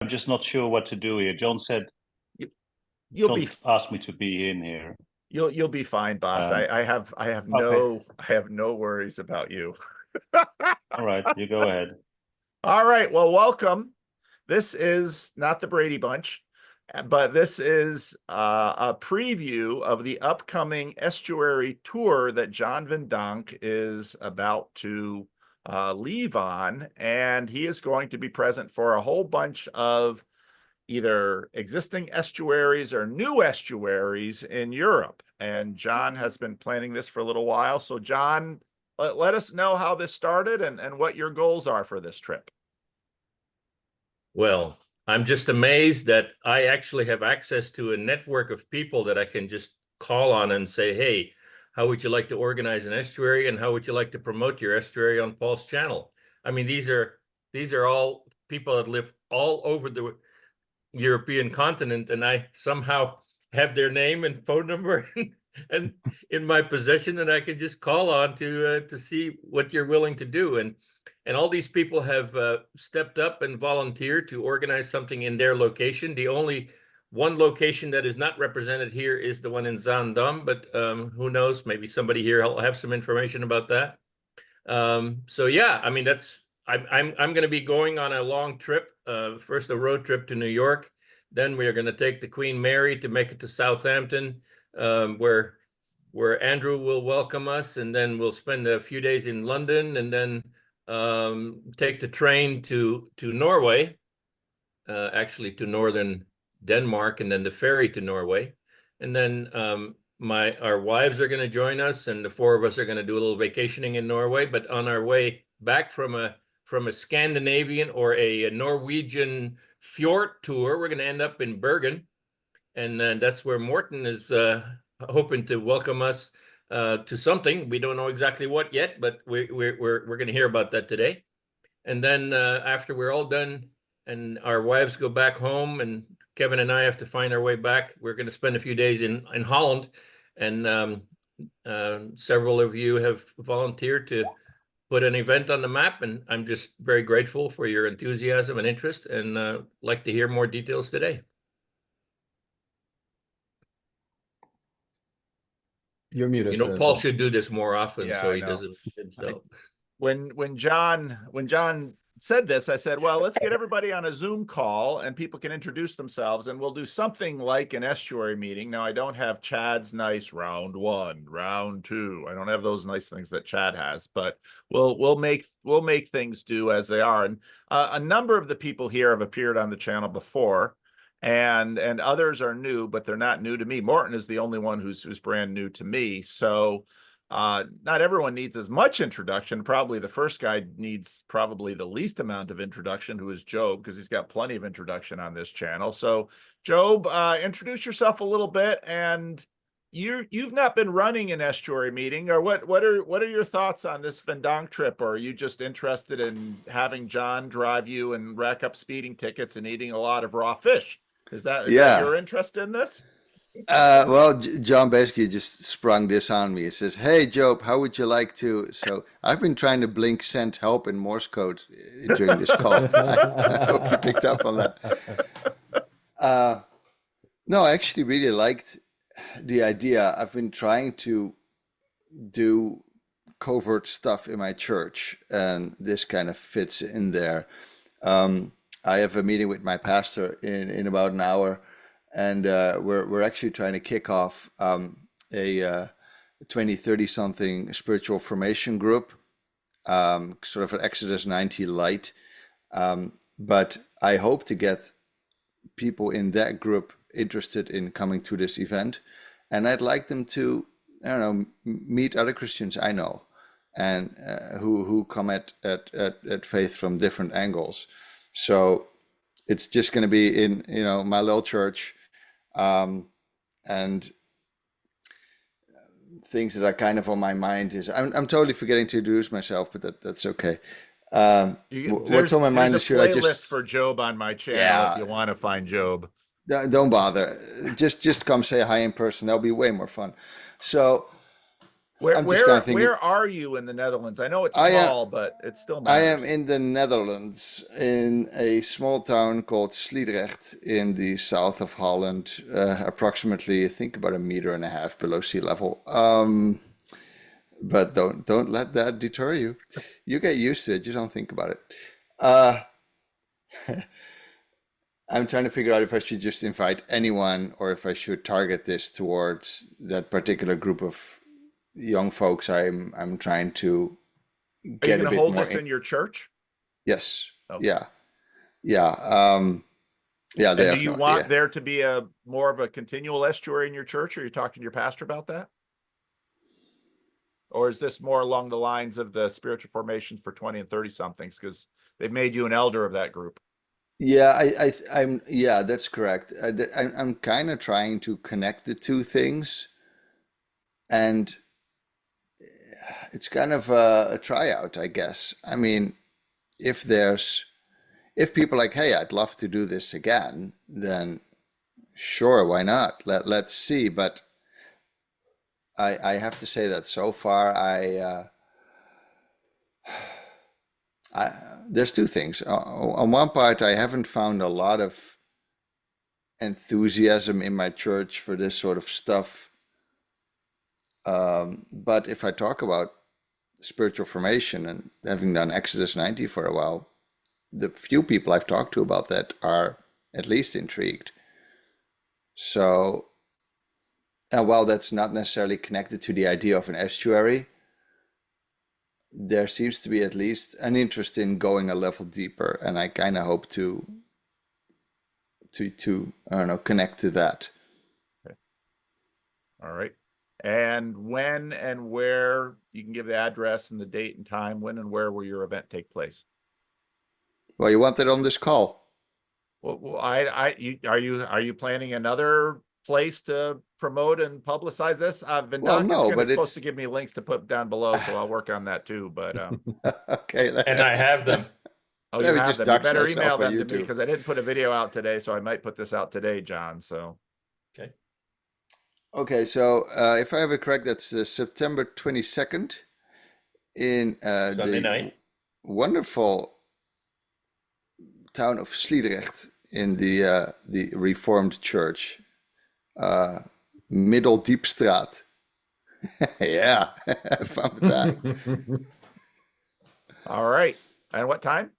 I'm just not sure what to do here. John said, You, you'll John be asked me to be in here. you'll be fine, boss. Um, I have no worries about you. all right, you go ahead. All right, well, welcome. This is not the Brady Bunch, but this is a preview of the upcoming Estuary tour that John Van Donk is about to leave on, and he is going to be present for a whole bunch of either existing estuaries or new estuaries in Europe. And John has been planning this for a little while. So John, let us know how this started and what your goals are for this trip. Well, I'm just amazed that I actually have access to a network of people that I can just call on and say, hey, how would you like to organize an estuary, and how would you like to promote your estuary on Paul's channel? I mean, these are all people that live all over the European continent, and I somehow have their name and phone number and in my possession, and I can just call on to see what you're willing to do. And all these people have stepped up and volunteered to organize something in their location. The only one location that is not represented here is the one in Zaandam, but who knows? Maybe somebody here will have some information about that. So yeah, I mean, I'm going to be going on a long trip. First a road trip to New York, then we are going to take the Queen Mary to make it to Southampton, where Andrew will welcome us, and then we'll spend a few days in London, and then take the train to Norway, actually to northern Denmark, and then the ferry to Norway, and then our wives are going to join us, and the four of us are going to do a little vacationing in Norway. But on our way back from a Scandinavian or a Norwegian fjord tour, we're going to end up in Bergen, and that's where Morton is hoping to welcome us to something. We don't know exactly what yet, but we're going to hear about that today. And then after we're all done and our wives go back home, and Kevin and I have to find our way back, we're going to spend a few days in Holland. And several of you have volunteered to put an event on the map, and I'm just very grateful for your enthusiasm and interest, and like to hear more details today. You're muted. You know, Paul should do this more often, Yeah, so I he know. doesn't himself. When John said this, I said, well, let's get everybody on a Zoom call and people can introduce themselves, and we'll do something like an estuary meeting. Now, I don't have Chad's nice round one, round two. I don't have those nice things that Chad has, but we'll make things do as they are. And a number of the people here have appeared on the channel before, and others are new, but they're not new to me. Morton is the only one who's brand new to me. So not everyone needs as much introduction. Probably the first guy needs probably the least amount of introduction, who is Job, because he's got plenty of introduction on this channel. So Job, introduce yourself a little bit, and you've not been running an estuary meeting, or what are your thoughts on this Van Donk trip? Or are you just interested in having John drive you and rack up speeding tickets and eating a lot of raw fish? Is that your interest in this? Well, John basically just sprung this on me. He says, "Hey, Job, how would you like to?" So I've been trying to blink send help in Morse code during this call. I hope you picked up on that. No, I actually really liked the idea. I've been trying to do covert stuff in my church, and this kind of fits in there. I have a meeting with my pastor in about an hour. And we're actually trying to kick off a 20, 30 something spiritual formation group, sort of an Exodus 90 light. But I hope to get people in that group interested in coming to this event. And I'd like them to, I don't know, meet other Christians I know, and who come at faith from different angles. So it's just going to be in, my little church. And things that are kind of on my mind is I'm totally forgetting to introduce myself, but that's okay. What's on my mind is, should I just for Job on my channel if you want to find Job. Don't bother. Just come say hi in person. That'll be way more fun. So I'm just kind of thinking. Where are you in the Netherlands? I know it's I am- small, but it still I matters. am in the Netherlands, in a small town called Sliedrecht in the south of Holland, approximately, I think, about 1.5 meters below sea level. But don't let that deter you. You get used to it. Just don't think about it. I'm trying to figure out if I should just invite anyone or if I should target this towards that particular group of young folks I'm trying to Are you get a going to bit hold more this in your church? Yes. Okay. Yeah. Yeah. Yeah, And they do have you no want idea. there to be a more of a continual estuary in your church? Or are you talking to your pastor about that? Or is this more along the lines of the spiritual formations for 20 and 30 somethings? Because they've made you an elder of that group. Yeah, I'm. Yeah, that's correct. I'm kind of trying to connect the two things, and it's kind of a tryout, I guess. I mean, if people are like, hey, I'd love to do this again, then sure, why not? Let's see. But I have to say that so far, there's two things. On one part, I haven't found a lot of enthusiasm in my church for this sort of stuff. But if I talk about spiritual formation and having done Exodus 90 for a while, the few people I've talked to about that are at least intrigued. So, and while that's not necessarily connected to the idea of an estuary, there seems to be at least an interest in going a level deeper, and I kind of hope to I don't know, connect to that. Okay. All right. And when and where, you can give the address and the date and time, when and where will your event take place? Well, you want that on this call? Well, are you planning another place to promote and publicize this? Well, Donk is no, but supposed to it's give me links to put down below, so I'll work on that too. But okay. And I have them. oh, Let you me have just them. You dox better myself email on them to me YouTube. because I didn't put a video out today, so I might put this out today, John. So Okay. Okay, so if I have it correct, that's September 22nd in Sunday the night. wonderful town of Sliedrecht in the Reformed Church, Middeldiepstraat. Yeah, have fun with that. all right. And what time?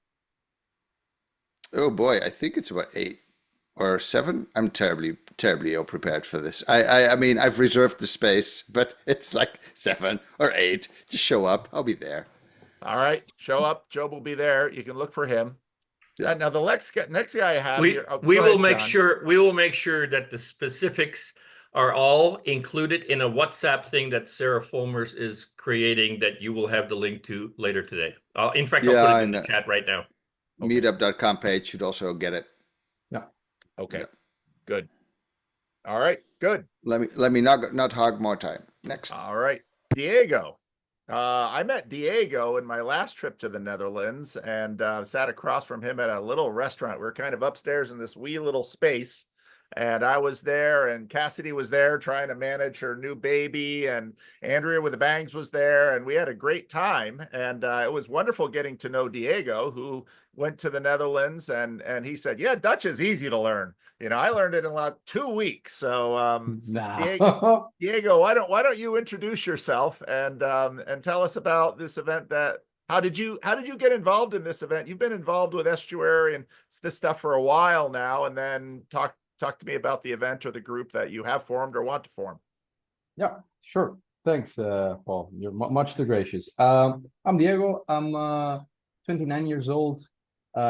Oh boy, I think it's about 8 or 7. I'm terribly ill prepared for this. I mean, I've reserved the space, but it's like 7 or 8. Just show up. I'll be there. All right, show up. Job will be there. You can look for him. Yeah. Now the next guy I have We here. Oh, we go will ahead, make John. sure we will make sure that the specifics are all included in a WhatsApp thing that Sarah Fulmers is creating that you will have the link to later today. In fact, I'll put it in the chat right now. Okay. Meetup.com page should also get it. Yeah. Okay. Yeah. Good. All right. Good. Let me not hog more time. Next. All right. Diego. I met Diego in my last trip to the Netherlands and sat across from him at a little restaurant. We were kind of upstairs in this wee little space. And I was there, and Cassidy was there trying to manage her new baby, and Andrea with the bangs was there, and we had a great time. And it was wonderful getting to know Diego, who went to the Netherlands, and he said, "Yeah, Dutch is easy to learn. You know, I learned it in about 2 weeks." So, Nah. Diego, why don't you introduce yourself and tell us about this event? How did you get involved in this event? You've been involved with Estuary and this stuff for a while now, and then talk to me about the event or the group that you have formed or want to form. Yeah, sure. Thanks, Paul. You're much too gracious. I'm Diego. I'm 29 years old.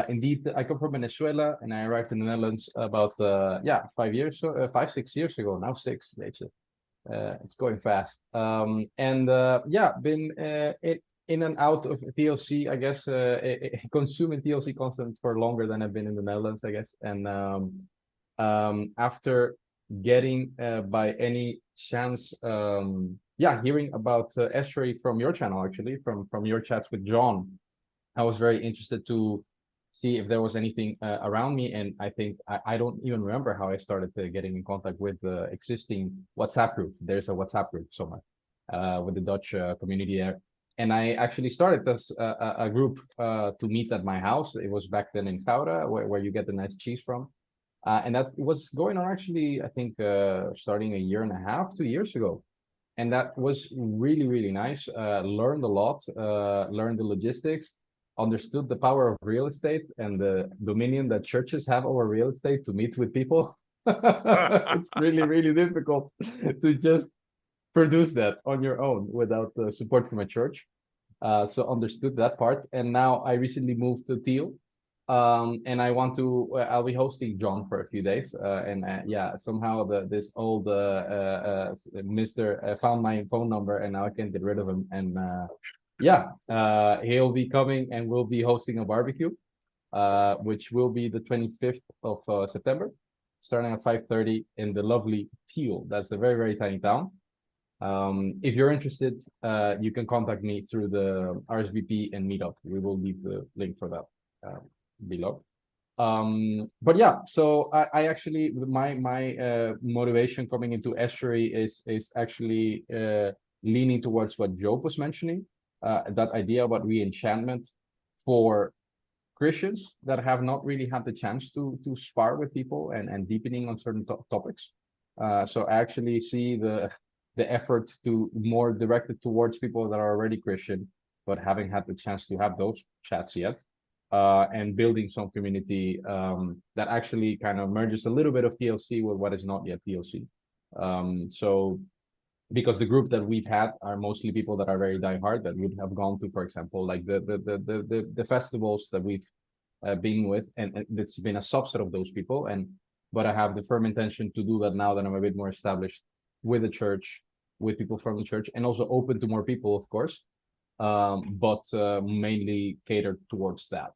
Indeed, I come from Venezuela, and I arrived in the Netherlands about 5, 6 years ago. Now 6, actually. It's going fast. Been in and out of TLC, I guess, consuming TLC content for longer than I've been in the Netherlands, I guess. And after getting by any chance hearing about Estuary from your channel, actually from your chats with John, I was very interested to see if there was anything around me, and I think I don't even remember how I started getting in contact with the existing WhatsApp group. There's a WhatsApp group somewhere, with the Dutch community there. And I actually started this a group to meet at my house. It was back then in Gouda, where you get the nice cheese from. And that was going on actually, I think, starting a year and a half, 2 years ago. And that was really, really nice. Learned a lot, learned the logistics, understood the power of real estate and the dominion that churches have over real estate to meet with people. It's really, really difficult to just produce that on your own without the support from a church. So understood that part. And now I recently moved to Tiel. And I'll be hosting John for a few days. Yeah, somehow this old Mr. Found my phone number and now I can't get rid of him. And yeah, he'll be coming and we'll be hosting a barbecue, which will be the 25th of September, starting at 5:30 in the lovely Tiel. That's a very, very tiny town. If you're interested, you can contact me through the RSVP and meetup. We will leave the link for that below. But yeah, so I actually my motivation coming into Estuary is actually leaning towards what Job was mentioning, that idea about re-enchantment for Christians that have not really had the chance to spar with people and deepening on certain topics. So I actually see the effort to more directed towards people that are already Christian but haven't had the chance to have those chats yet. And building some community that actually kind of merges a little bit of TLC with what is not yet TLC. So because the group that we've had are mostly people that are very diehard that would have gone to, for example, like the festivals that we've been with, and it's been a subset of those people. But I have the firm intention to do that now that I'm a bit more established with the church, with people from the church, and also open to more people, of course. But mainly catered towards that.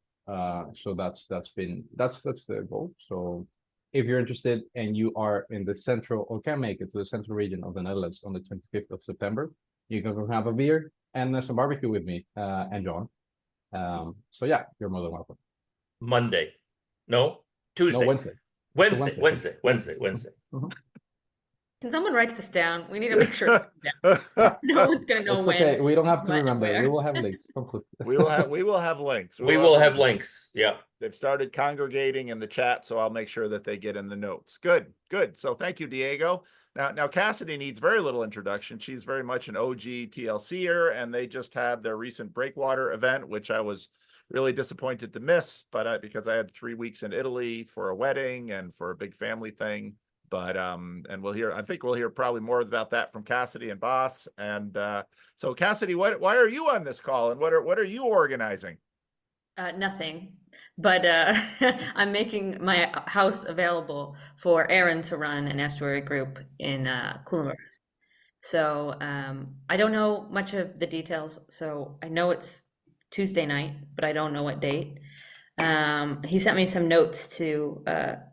So that's the goal. So if you're interested and you are in the central or can make it to the central region of the Netherlands on the 25th of September, you can go have a beer and some barbecue with me and John. So yeah, you're more than welcome. Monday. No, Tuesday. No, Wednesday. Wednesday. Mm-hmm. Can someone write this down? We need to make sure. No one's gonna know It's when. okay. We don't have to when, remember. where. We will have links. We will have links. We will have links. Yeah. They've started congregating in the chat, so I'll make sure that they get in the notes. Good. So thank you, Diego. Now Cassidy needs very little introduction. She's very much an OG TLCer, and they just had their recent Breakwater event, which I was really disappointed to miss, but because I had 3 weeks in Italy for a wedding and for a big family thing. But and I think we'll hear probably more about that from Cassidy and Boss. And so Cassidy, why are you on this call, and what are you organizing? Nothing, but I'm making my house available for Aaron to run an estuary group in Kulenburg. So I don't know much of the details. So I know it's Tuesday night, but I don't know what date. He sent me some notes to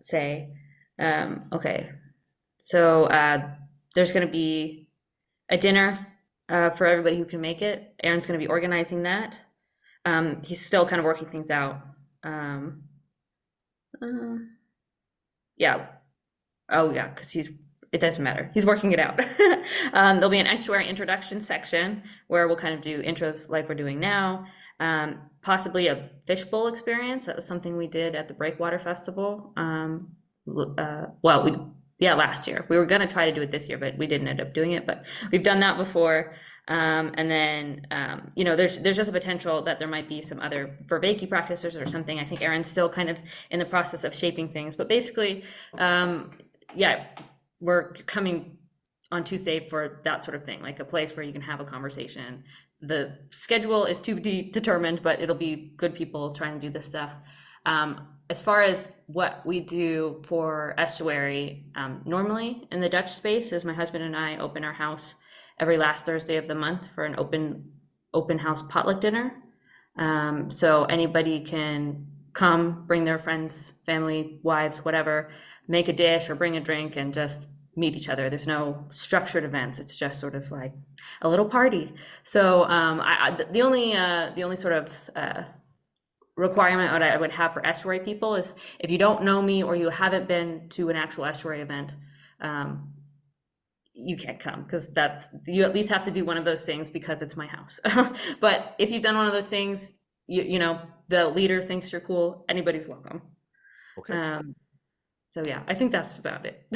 say. Okay, so there's going to be a dinner for everybody who can make it. Aaron's going to be organizing that. He's still kind of working things out. Yeah. Oh yeah, because it doesn't matter. He's working it out. There'll be an estuary introduction section where we'll kind of do intros like we're doing now. Possibly a fishbowl experience. That was something we did at the Breakwater Festival. Last year. We were going to try to do it this year, but we didn't end up doing it, but we've done that before. And then, there's just a potential that there might be some other Verbaki practices or something. I think Aaron's still kind of in the process of shaping things, but basically, we're coming on Tuesday for that sort of thing, like a place where you can have a conversation. The schedule is to be determined, but it'll be good people trying to do this stuff. As far as what we do for estuary, normally in the Dutch space is my husband and I open our house every last Thursday of the month for an open house potluck dinner. So anybody can come, bring their friends, family, wives, whatever, make a dish or bring a drink and just meet each other. There's no structured events. It's just sort of like a little party. So the only sort of requirement that I would have for estuary people is if you don't know me or you haven't been to an actual estuary event, you can't come, because you at least have to do one of those things because it's my house. But if you've done one of those things, you know, the leader thinks you're cool, anybody's welcome. Okay. So yeah, I think that's about it.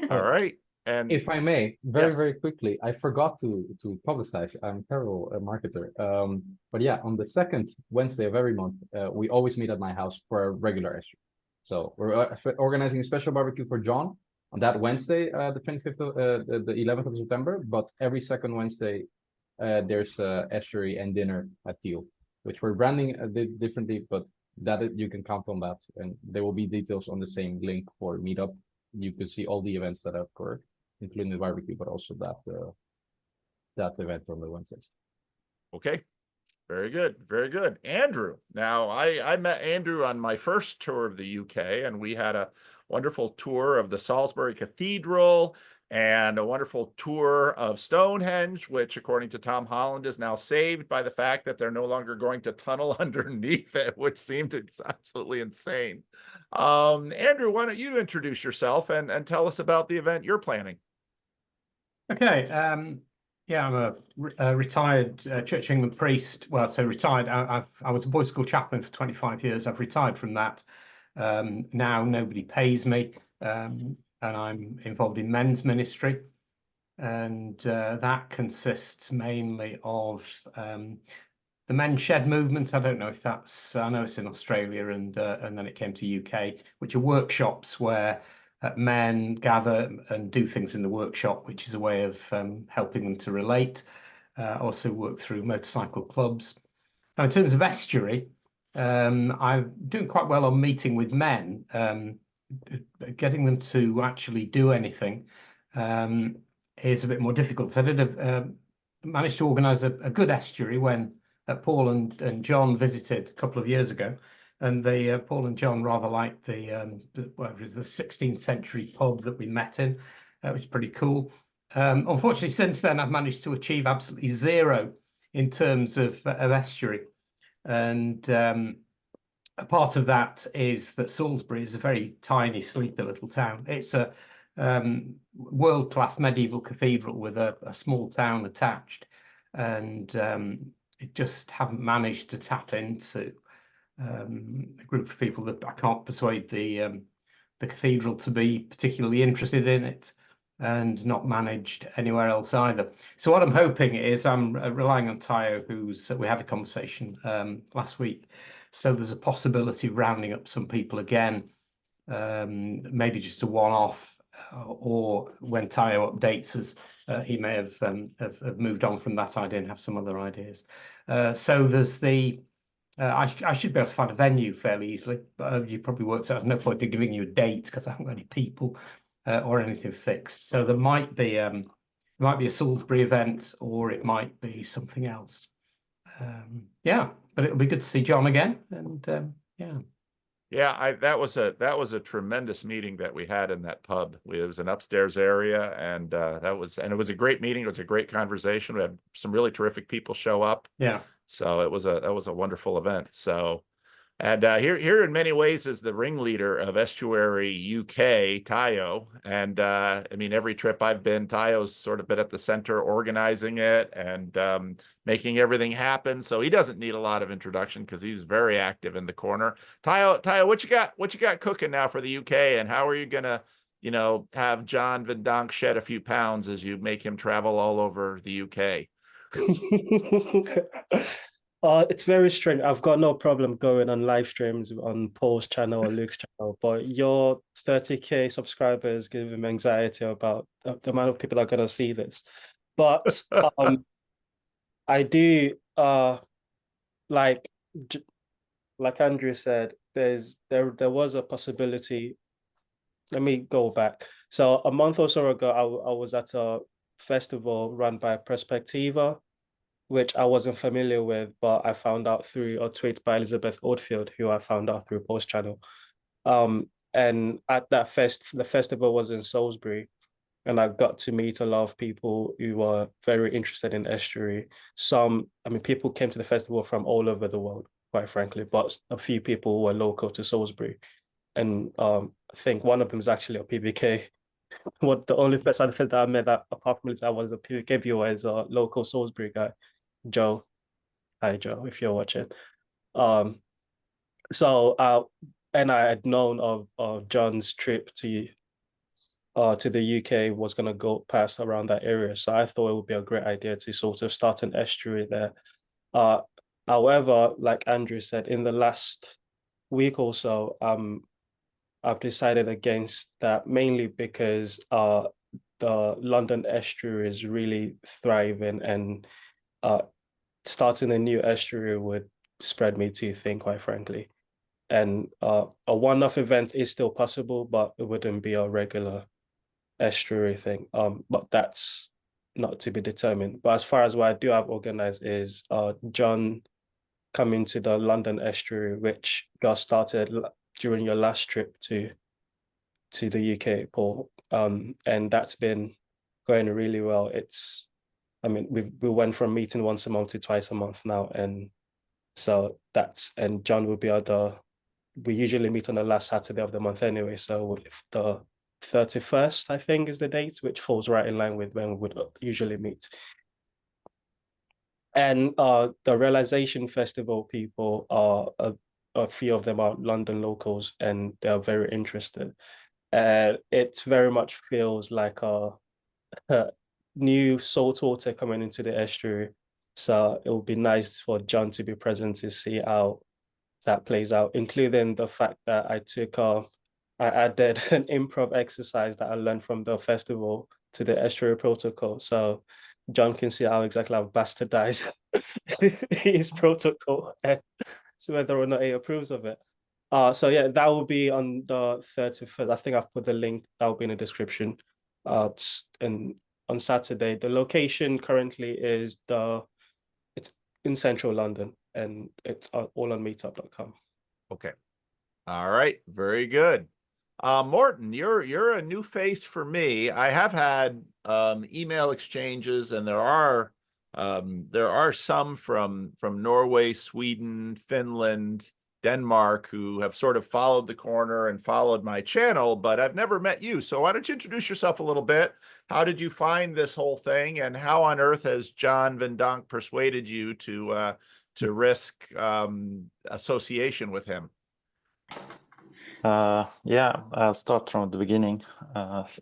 All right. And If I may, very, Yes. very quickly, I forgot to publicize. I'm a terrible marketer. But yeah, on the second Wednesday of every month, we always meet at my house for a regular estuary. So we're organizing a special barbecue for John on that Wednesday, the 25th of the 11th of September. But every second Wednesday, there's estuary and dinner at Teel, which we're branding a bit differently, but you can count on that. And there will be details on the same link for meetup. You can see all the events that have occurred, including the barbecue, but also that event on the Wednesdays. Okay. Very good. Very good. Andrew. Now, I met Andrew on my first tour of the UK, and we had a wonderful tour of the Salisbury Cathedral and a wonderful tour of Stonehenge, which, according to Tom Holland, is now saved by the fact that they're no longer going to tunnel underneath it, which seemed absolutely insane. Andrew, why don't you introduce yourself and tell us about the event you're planning? Okay. Yeah, I'm a retired Church of England priest. Well, so retired. I was a boys' school chaplain for 25 years. I've retired from that. Now nobody pays me, and I'm involved in men's ministry, and that consists mainly of the men's shed movement. I don't know if that's. I know it's in Australia, and then it came to UK, which are workshops where men gather and do things in the workshop, which is a way of helping them to relate. Also work through motorcycle clubs. Now, in terms of estuary, I'm doing quite well on meeting with men, getting them to actually do anything is a bit more difficult. So I did managed to organise a good estuary when Paul and John visited a couple of years ago. And Paul and John rather liked the 16th century pub that we met in, which is pretty cool. Unfortunately, since then, I've managed to achieve absolutely zero in terms of estuary. And a part of that is that Salisbury is a very tiny, sleepy little town. It's a world-class medieval cathedral with a small town attached. And it just haven't managed to tap into a group of people that I can't persuade the cathedral to be particularly interested in it, and not managed anywhere else either. So what I'm hoping is I'm relying on Taio, we had a conversation last week. So there's a possibility of rounding up some people again, maybe just a one-off, or when Taio updates us, he may have moved on from that idea and have some other ideas. So there's I should be able to find a venue fairly easily, but you probably worked out there's no point in giving you a date because I haven't got any people or anything fixed. So there might be a Salisbury event, or it might be something else. Yeah, but it'll be good to see John again, and yeah. Yeah, that was a tremendous meeting that we had in that pub. It was an upstairs area, and it was a great meeting. It was a great conversation. We had some really terrific people show up. Yeah. So that was a wonderful event. So, and here in many ways is the ringleader of Estuary UK, Taio. And I mean, every trip I've been, Taio's sort of been at the center organizing it and making everything happen. So he doesn't need a lot of introduction because he's very active in the corner. Taio, what you got cooking now for the UK, and how are you gonna, have John Van Donk shed a few pounds as you make him travel all over the UK? It's very strange. I've got no problem going on live streams on Paul's channel or Luke's channel, but your 30k subscribers give him anxiety about the amount of people that are going to see this. But I do like Andrew said, there was a possibility. Let me go back. So a month or so ago, I was at a festival run by Perspectiva, which I wasn't familiar with, but I found out through a tweet by Elizabeth Oldfield, who I found out through Paul's channel. And at that the festival was in Salisbury, and I got to meet a lot of people who were very interested in estuary. People came to the festival from all over the world, quite frankly, but a few people were local to Salisbury. And I think one of them is actually a PBK what the only person that I met that apart from that was a PK viewer is a local Salisbury guy, Joe. Hi Joe, if you're watching. And I had known of John's trip to the UK was gonna go past around that area. So I thought it would be a great idea to sort of start an estuary there. However, like Andrew said, in the last week or so, I've decided against that, mainly because the London estuary is really thriving, and starting a new estuary would spread me too thin, quite frankly. And a one-off event is still possible, but it wouldn't be a regular estuary thing. But that's not to be determined. But as far as what I do have organized is John coming to the London estuary, which got started during your last trip to the UK, Paul. And that's been going really well. We went from meeting once a month to twice a month now, and so and John will be we usually meet on the last Saturday of the month anyway. So if the 31st, I think, is the date, which falls right in line with when we would usually meet. And the Realization Festival people are a few of them are London locals, and they're very interested. It very much feels like a new salt water coming into the estuary. So it would be nice for John to be present to see how that plays out, including the fact that I added an improv exercise that I learned from the festival to the estuary protocol. So John can see how exactly I've bastardized his protocol, and so whether or not he approves of it. So yeah, that will be on the 31st. I think I've put the link, that will be in the description. And on Saturday, the location currently is it's in central London, and it's all on meetup.com. Okay. All right. Very good. Morton, you're a new face for me. I have had email exchanges, and there are some from Norway, Sweden, Finland, Denmark, who have sort of followed the corner and followed my channel, but I've never met you. So why don't you introduce yourself a little bit? How did you find this whole thing, and how on earth has John Van Donk persuaded you to risk association with him? Yeah, I'll start from the beginning.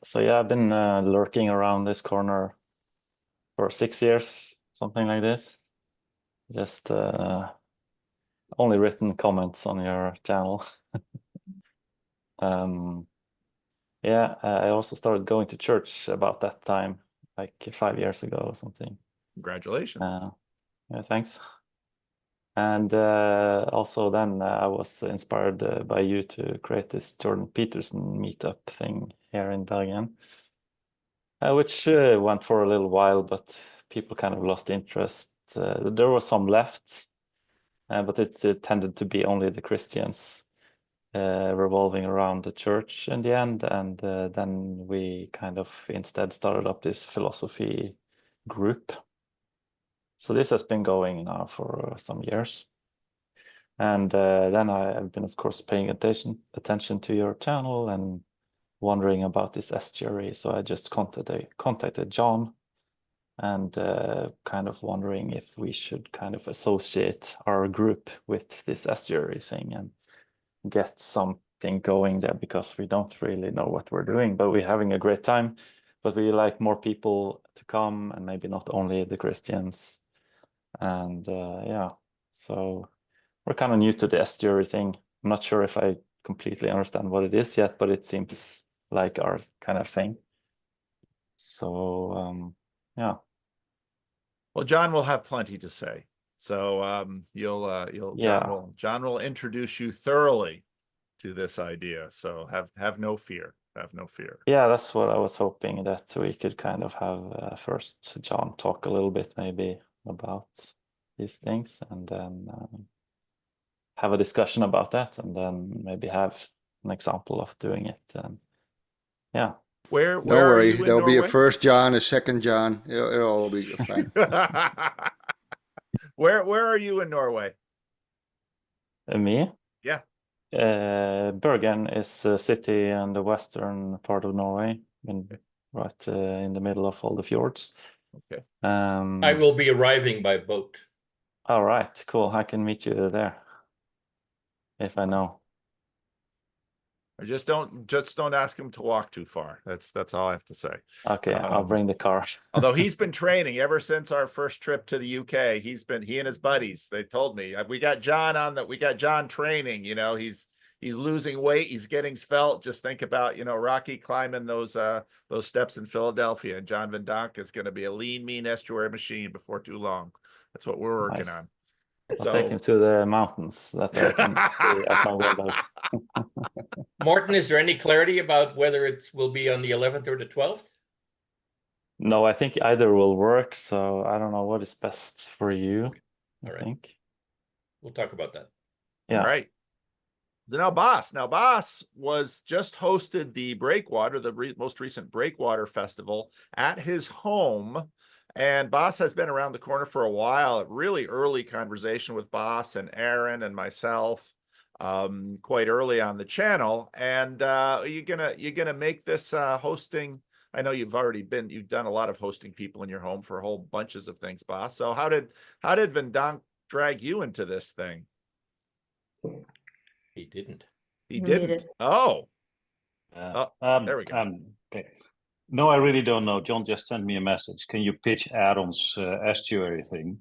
So yeah, I've been lurking around this corner for 6 years, something like this. Just only written comments on your channel. Yeah, I also started going to church about that time, like 5 years ago or something. Congratulations. Yeah, thanks. And also then I was inspired by you to create this Jordan Peterson meetup thing here in Bergen, which went for a little while, but people kind of lost interest. There was some left, but it tended to be only the Christians revolving around the church in the end. And then we kind of instead started up this philosophy group. So this has been going now for some years. And then I've been, of course, paying attention to your channel and wondering about this estuary. So I just contacted John, and kind of wondering if we should kind of associate our group with this estuary thing and get something going there, because we don't really know what we're doing, but we're having a great time. But we like more people to come, and maybe not only the Christians. And yeah, so we're kind of new to the estuary thing. I'm not sure if I completely understand what it is yet, but it seems like our kind of thing. So yeah. Well, John will have plenty to say. So John will introduce you thoroughly to this idea. So have no fear. Have no fear. Yeah, that's what I was hoping, that we could kind of have first John talk a little bit maybe about these things, and then have a discussion about that, and then maybe have an example of doing it. Yeah. Where Don't worry, there'll be a Norway? first John, a second John. It'll all be fine. Where are you in Norway? Me? Yeah. Bergen is a city in the western part of Norway. right in the middle of all the fjords. Okay. I will be arriving by boat. All right, cool. I can meet you there if I know. Or just don't ask him to walk too far. That's all I have to say. Okay, I'll bring the car. Although he's been training ever since our first trip to the UK. He and his buddies, they told me, we got John training, he's losing weight, he's getting svelte. Just think about, Rocky climbing those steps in Philadelphia, and John Van Donk is going to be a lean, mean estuary machine before too long. That's what we're working Nice. on. I'll take him to the mountains that I can see at my windows. Morton, is there any clarity about whether it will be on the 11th or the 12th? No, I think either will work. So I don't know what is best for you. All right. I think. We'll talk about that. Yeah. All right. Now, Boss was just hosted the Breakwater, the most recent Breakwater Festival at his home. And Boss has been around the corner for a while. A really early conversation with Boss and Aaron and myself, quite early on the channel. And you're gonna make this hosting. I know you've done a lot of hosting people in your home for whole bunches of things, Boss. So how did Van Donk drag you into this thing? He didn't. He didn't. Oh. There we go. Okay. No, I really don't know. John just sent me a message. Can you pitch Aaron's estuary thing?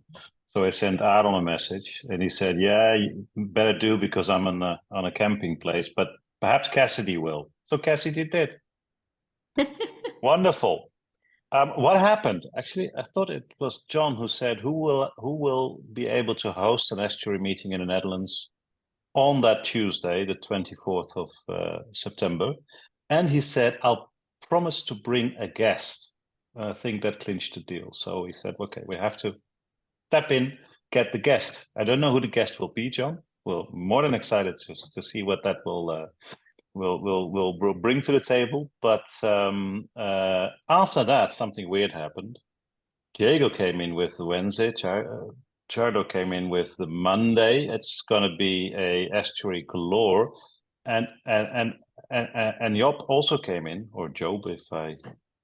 So I sent Aaron a message, and he said, "Yeah, you better do, because I'm on a camping place. But perhaps Cassidy will." So Cassidy did. Wonderful. What happened? Actually, I thought it was John who said, "Who will be able to host an estuary meeting in the Netherlands on that Tuesday, the 24th of September?" And he said, "I'll promise to bring a guest." I think that clinched the deal. So he said, "Okay, we have to step in, get the guest." I don't know who the guest will be, John. We're more than excited to see what that will bring to the table. But after that, something weird happened. Diego came in with the Wednesday. Chardo came in with the Monday. It's going to be a estuary galore, and Job also came in, or Job, if I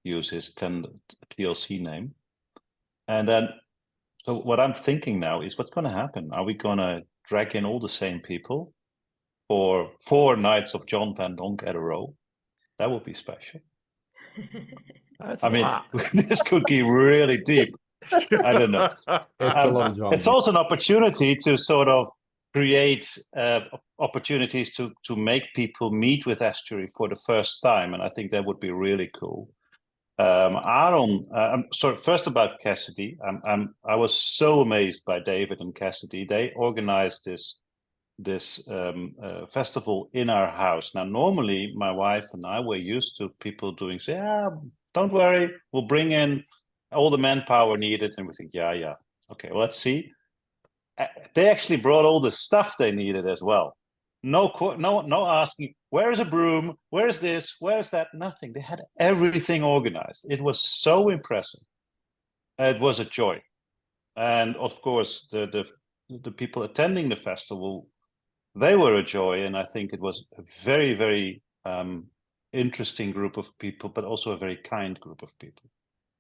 use his TLC name. And then, so what I'm thinking now is, what's going to happen? Are we going to drag in all the same people for 4 nights of John Van Donk at a row? That would be special. That's I mean, this could be really deep. I don't know. It's a lot of John. It's also an opportunity to sort of create opportunities to make people meet with estuary for the first time, and I think that would be really cool. Aaron, sorry, first about Cassidy. I was so amazed by David and Cassidy. They organized this festival in our house. Now, normally my wife and I were used to people doing, "Yeah, don't worry, we'll bring in all the manpower needed," and we think, yeah, okay, well, let's see. They actually brought all the stuff they needed as well. No asking, where is a broom? Where is this? Where is that? Nothing. They had everything organized. It was so impressive. It was a joy. And of course, the people attending the festival, they were a joy. And I think it was a very, very interesting group of people, but also a very kind group of people.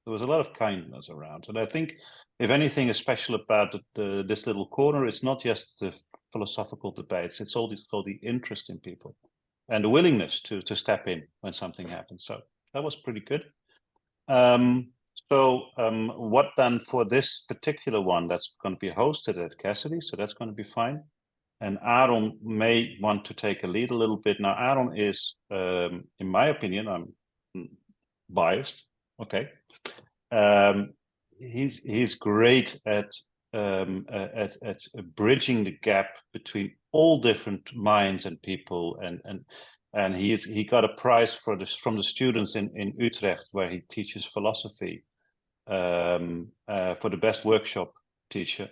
There was a lot of kindness around. And I think, if anything is special about this little corner, it's not just the philosophical debates, it's all the interest in people and the willingness to step in when something happens. So that was pretty good. What then for this particular one? That's going to be hosted at Cassidy, so that's going to be fine. And Aaron may want to take a lead a little bit. Now, Aaron is, in my opinion, I'm biased. Okay, he's great at bridging the gap between all different minds and people, and he got a prize for this from the students in Utrecht, where he teaches philosophy, for the best workshop teacher,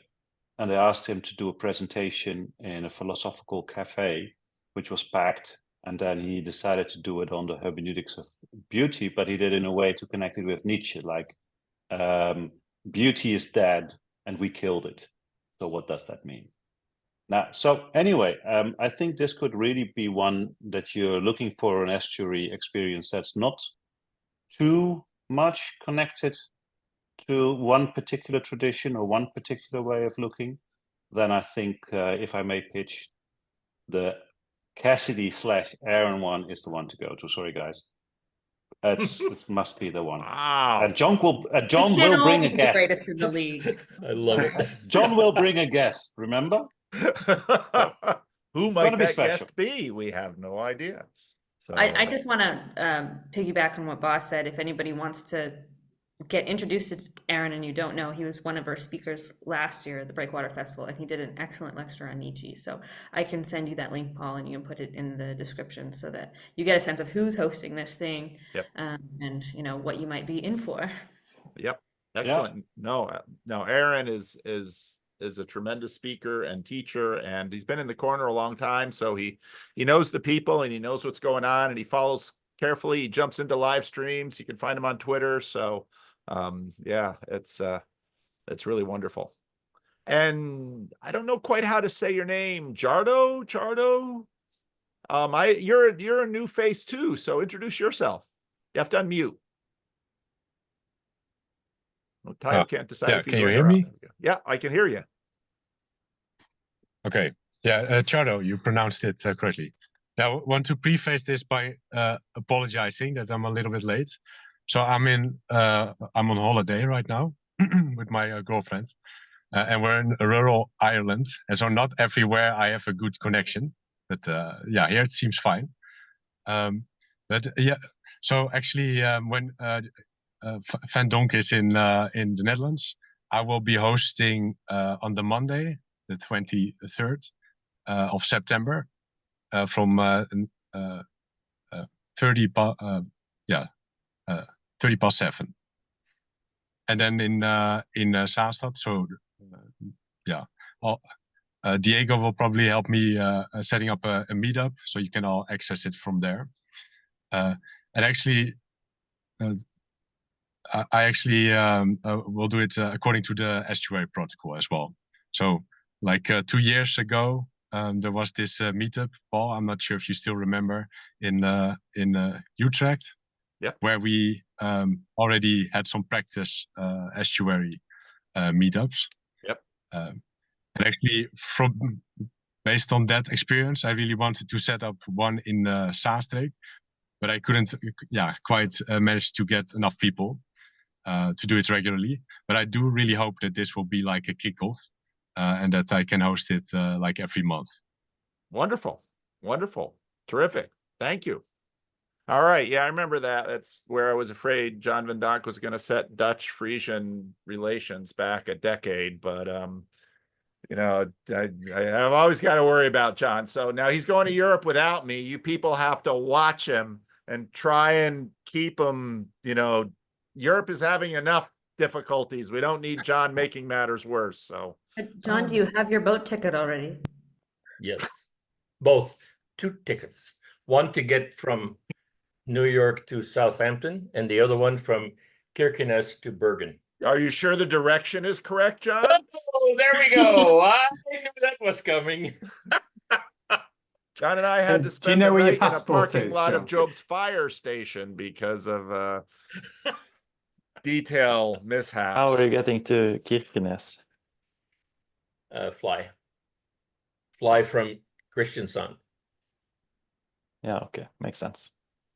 and they asked him to do a presentation in a philosophical cafe, which was packed. And then he decided to do it on the hermeneutics of beauty, but he did it in a way to connect it with Nietzsche, like beauty is dead and we killed it. So what does that mean? Now, so anyway, I think this could really be one that you're looking for, an estuary experience that's not too much connected to one particular tradition or one particular way of looking, then I think if I may pitch, the Cassidy/Aaron one is the one to go to. Sorry, guys. It must be the one. Wow. And John will We can't bring all a be the guest. greatest in the league. I love it. John will bring a guest, remember? Who It's might gonna be that special. guest be? We have no idea. So I just want to piggyback on what Boss said. If anybody wants to get introduced to Aaron and you don't know, he was one of our speakers last year at the Breakwater Festival, and he did an excellent lecture on Nietzsche. So I can send you that link, Paul, and you can put it in the description so that you get a sense of who's hosting this thing, Yep. And what you might be in for. Yep. Excellent. No, Aaron is a tremendous speaker and teacher, and he's been in the corner a long time. So he knows the people and he knows what's going on, and he follows carefully. He jumps into live streams. You can find him on Twitter. So yeah, it's really wonderful. And I don't know quite how to say your name. Chardo. You're a new face too. So introduce yourself. You have to unmute. Well, Taio can't decide if he's can you on hear or me? out. Yeah, I can hear you. Okay. Yeah, Chardo, you pronounced it correctly. Now, I want to preface this by apologizing that I'm a little bit late. So I'm on holiday right now with my girlfriend, and we're in rural Ireland, and so not everywhere I have a good connection. But yeah, here it seems fine. But yeah, so actually, when Van Donk is in the Netherlands, I will be hosting on the Monday, the 23rd of September, from 30 past 7, and then in Zaandam. So yeah, Diego will probably help me setting up a meetup, so you can all access it from there. And actually, I actually will do it according to the Estuary protocol as well. So, like 2 years ago, there was this meetup, Paul. I'm not sure if you still remember, in Utrecht. Yep. Where we already had some practice Estuary meetups. Yep. And actually, based on that experience, I really wanted to set up one in Sliedrecht, but I couldn't, quite manage to get enough people to do it regularly. But I do really hope that this will be like a kickoff, and that I can host it like every month. Wonderful. Terrific. Thank you. All right. Yeah, I remember that. That's where I was afraid John Van Donk was going to set Dutch-Frisian relations back a decade. But, I've always got to worry about John. So now he's going to Europe without me. You people have to watch him and try and keep him. Europe is having enough difficulties. We don't need John making matters worse. So, John, do you have your boat ticket already? Yes, both 2 tickets. One to get from New York to Southampton, and the other one from Kirkenes to Bergen. are you sure the direction is correct, John? Oh, there we go. I knew that was coming. John and I had to Do you spend know the where your night in a passport parking is, lot John? of Job's fire station because of detail mishaps. How are you getting to Kirkenes? Fly from Kristiansand. Yeah, okay, makes sense.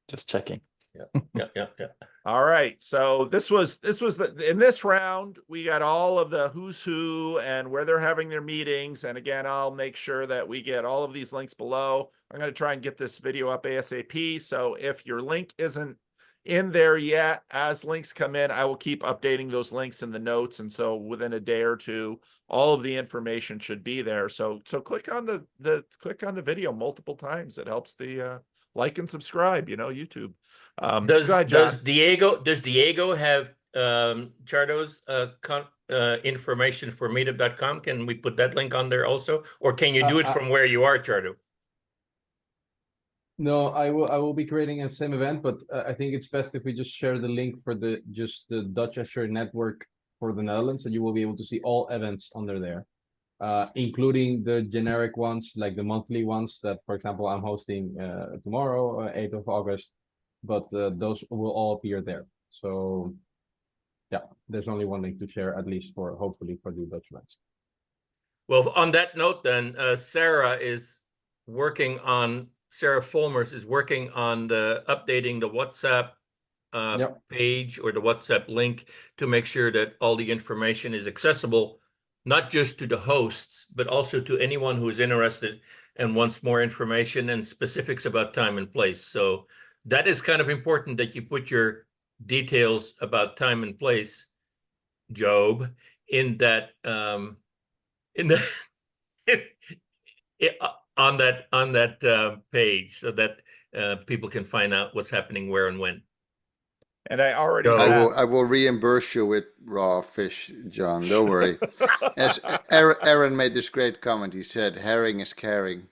Just checking. Yeah. All right. So this was in this round, we got all of the who's who and where they're having their meetings. And again, I'll make sure that we get all of these links below. I'm going to try and get this video up ASAP. So if your link isn't in there yet, as links come in, I will keep updating those links in the notes. And so within a day or two, all of the information should be there. So click on the video multiple times. It helps the like and subscribe, YouTube. Does Diego have Chardo's information for meetup.com? Can we put that link on there also? Or can you do it from where you are, Chardo? No, I will be creating a same event, but I think it's best if we just share the link for the Dutch Estuary network for the Netherlands, and you will be able to see all events under there, including the generic ones, like the monthly ones that, for example, I'm hosting tomorrow, 8th of August. but those will all appear there. So yeah, there's only one link to share, at least for hopefully for the Dutch ones. Well, on that note, then Sarah Fulmers is working on updating the WhatsApp page or the WhatsApp link to make sure that all the information is accessible, not just to the hosts, but also to anyone who is interested and wants more information and specifics about time and place. So that is kind of important that you put your details about time and place, Job, in that on that page, so that people can find out what's happening where and when. And I already I will reimburse you with raw fish, John. Don't worry. As Aaron made this great comment, he said, "Herring is caring."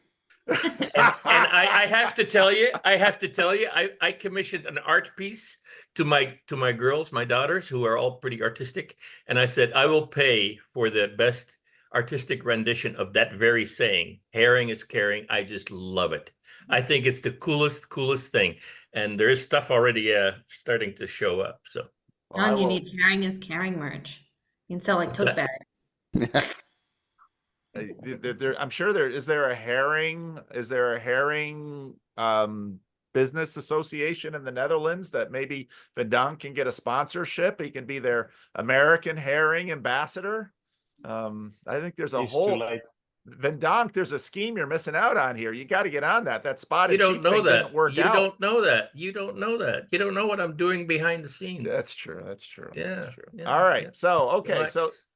And I have to tell you, I commissioned an art piece to my girls, my daughters, who are all pretty artistic, and I said I will pay for the best artistic rendition of that very saying. Herring is caring. I just love it. I think it's the coolest thing. And there is stuff already starting to show up. So John, you need herring is caring merch. You can sell like tote bags. I'm sure is there a herring business association in the Netherlands that maybe Donk can get a sponsorship? He can be their American herring ambassador. I think there's a whole Donk, there's a scheme you're missing out on here. You got to get on that. That spotted you don't sheep know thing that. didn't work You out. don't know that. You don't know that. You don't know what I'm doing behind the scenes. That's true. That's true. Yeah. That's true. Yeah, all right. yeah. So okay. Relax.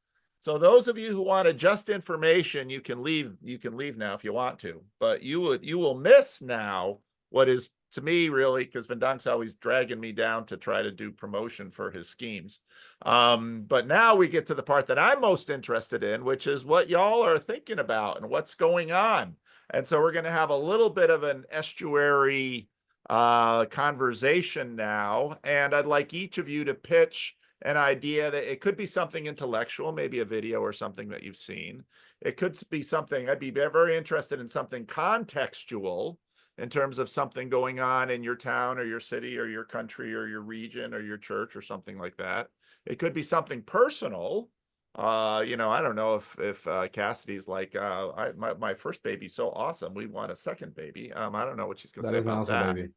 So those of you who wanted just information, you can leave. You can leave now if you want to. But you will miss now what is, to me, really, because Van Donk's always dragging me down to try to do promotion for his schemes. But now we get to the part that I'm most interested in, which is what y'all are thinking about and what's going on. And so we're going to have a little bit of an estuary conversation now. And I'd like each of you to pitch an idea that it could be something intellectual, maybe a video or something that you've seen. It could be something, I'd be very interested in something contextual in terms of something going on in your town or your city or your country or your region or your church or something like that. It could be something personal. I don't know if Cassidy's like, my first baby's so awesome, we want a second baby. I don't know what she's gonna say about that. Baby.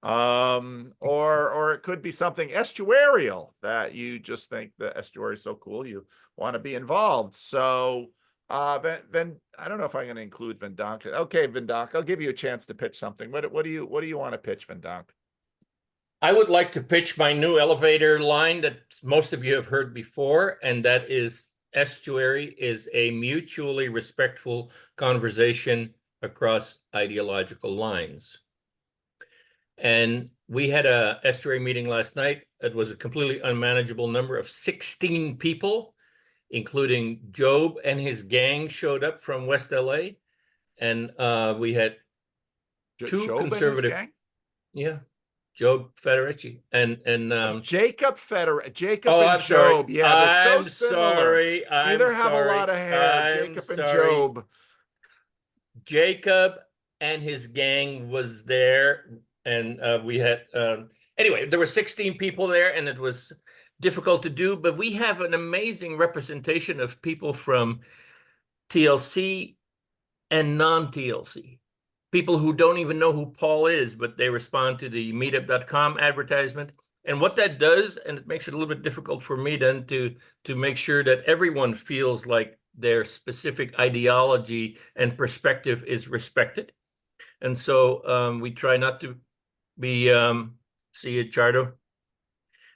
Or it could be something estuarial that you just think the estuary is so cool you want to be involved. So I don't know if I'm going to include Van Donk. Okay, Van Donk, I'll give you a chance to pitch something. What do you want to pitch, Van Donk? I would like to pitch my new elevator line that most of you have heard before, and that is estuary is a mutually respectful conversation across ideological lines. And we had a estuary meeting last night. It was a completely unmanageable number of 16 people, including Job and his gang showed up from West LA. And we had two Job conservative. And his gang? Yeah. Job Federici and Jacob and I'm Job. sorry. Yeah, they're I'm so similar. sorry. Neither have a lot of hair. Jacob and Job. Jacob and his gang was there, and we had anyway. There were 16 people there, and it was difficult to do. But we have an amazing representation of people from TLC and non-TLC. People who don't even know who Paul is, but they respond to the meetup.com advertisement. And what that does, and it makes it a little bit difficult for me then to make sure that everyone feels like their specific ideology and perspective is respected. And so we try not to be, see you, Chardo.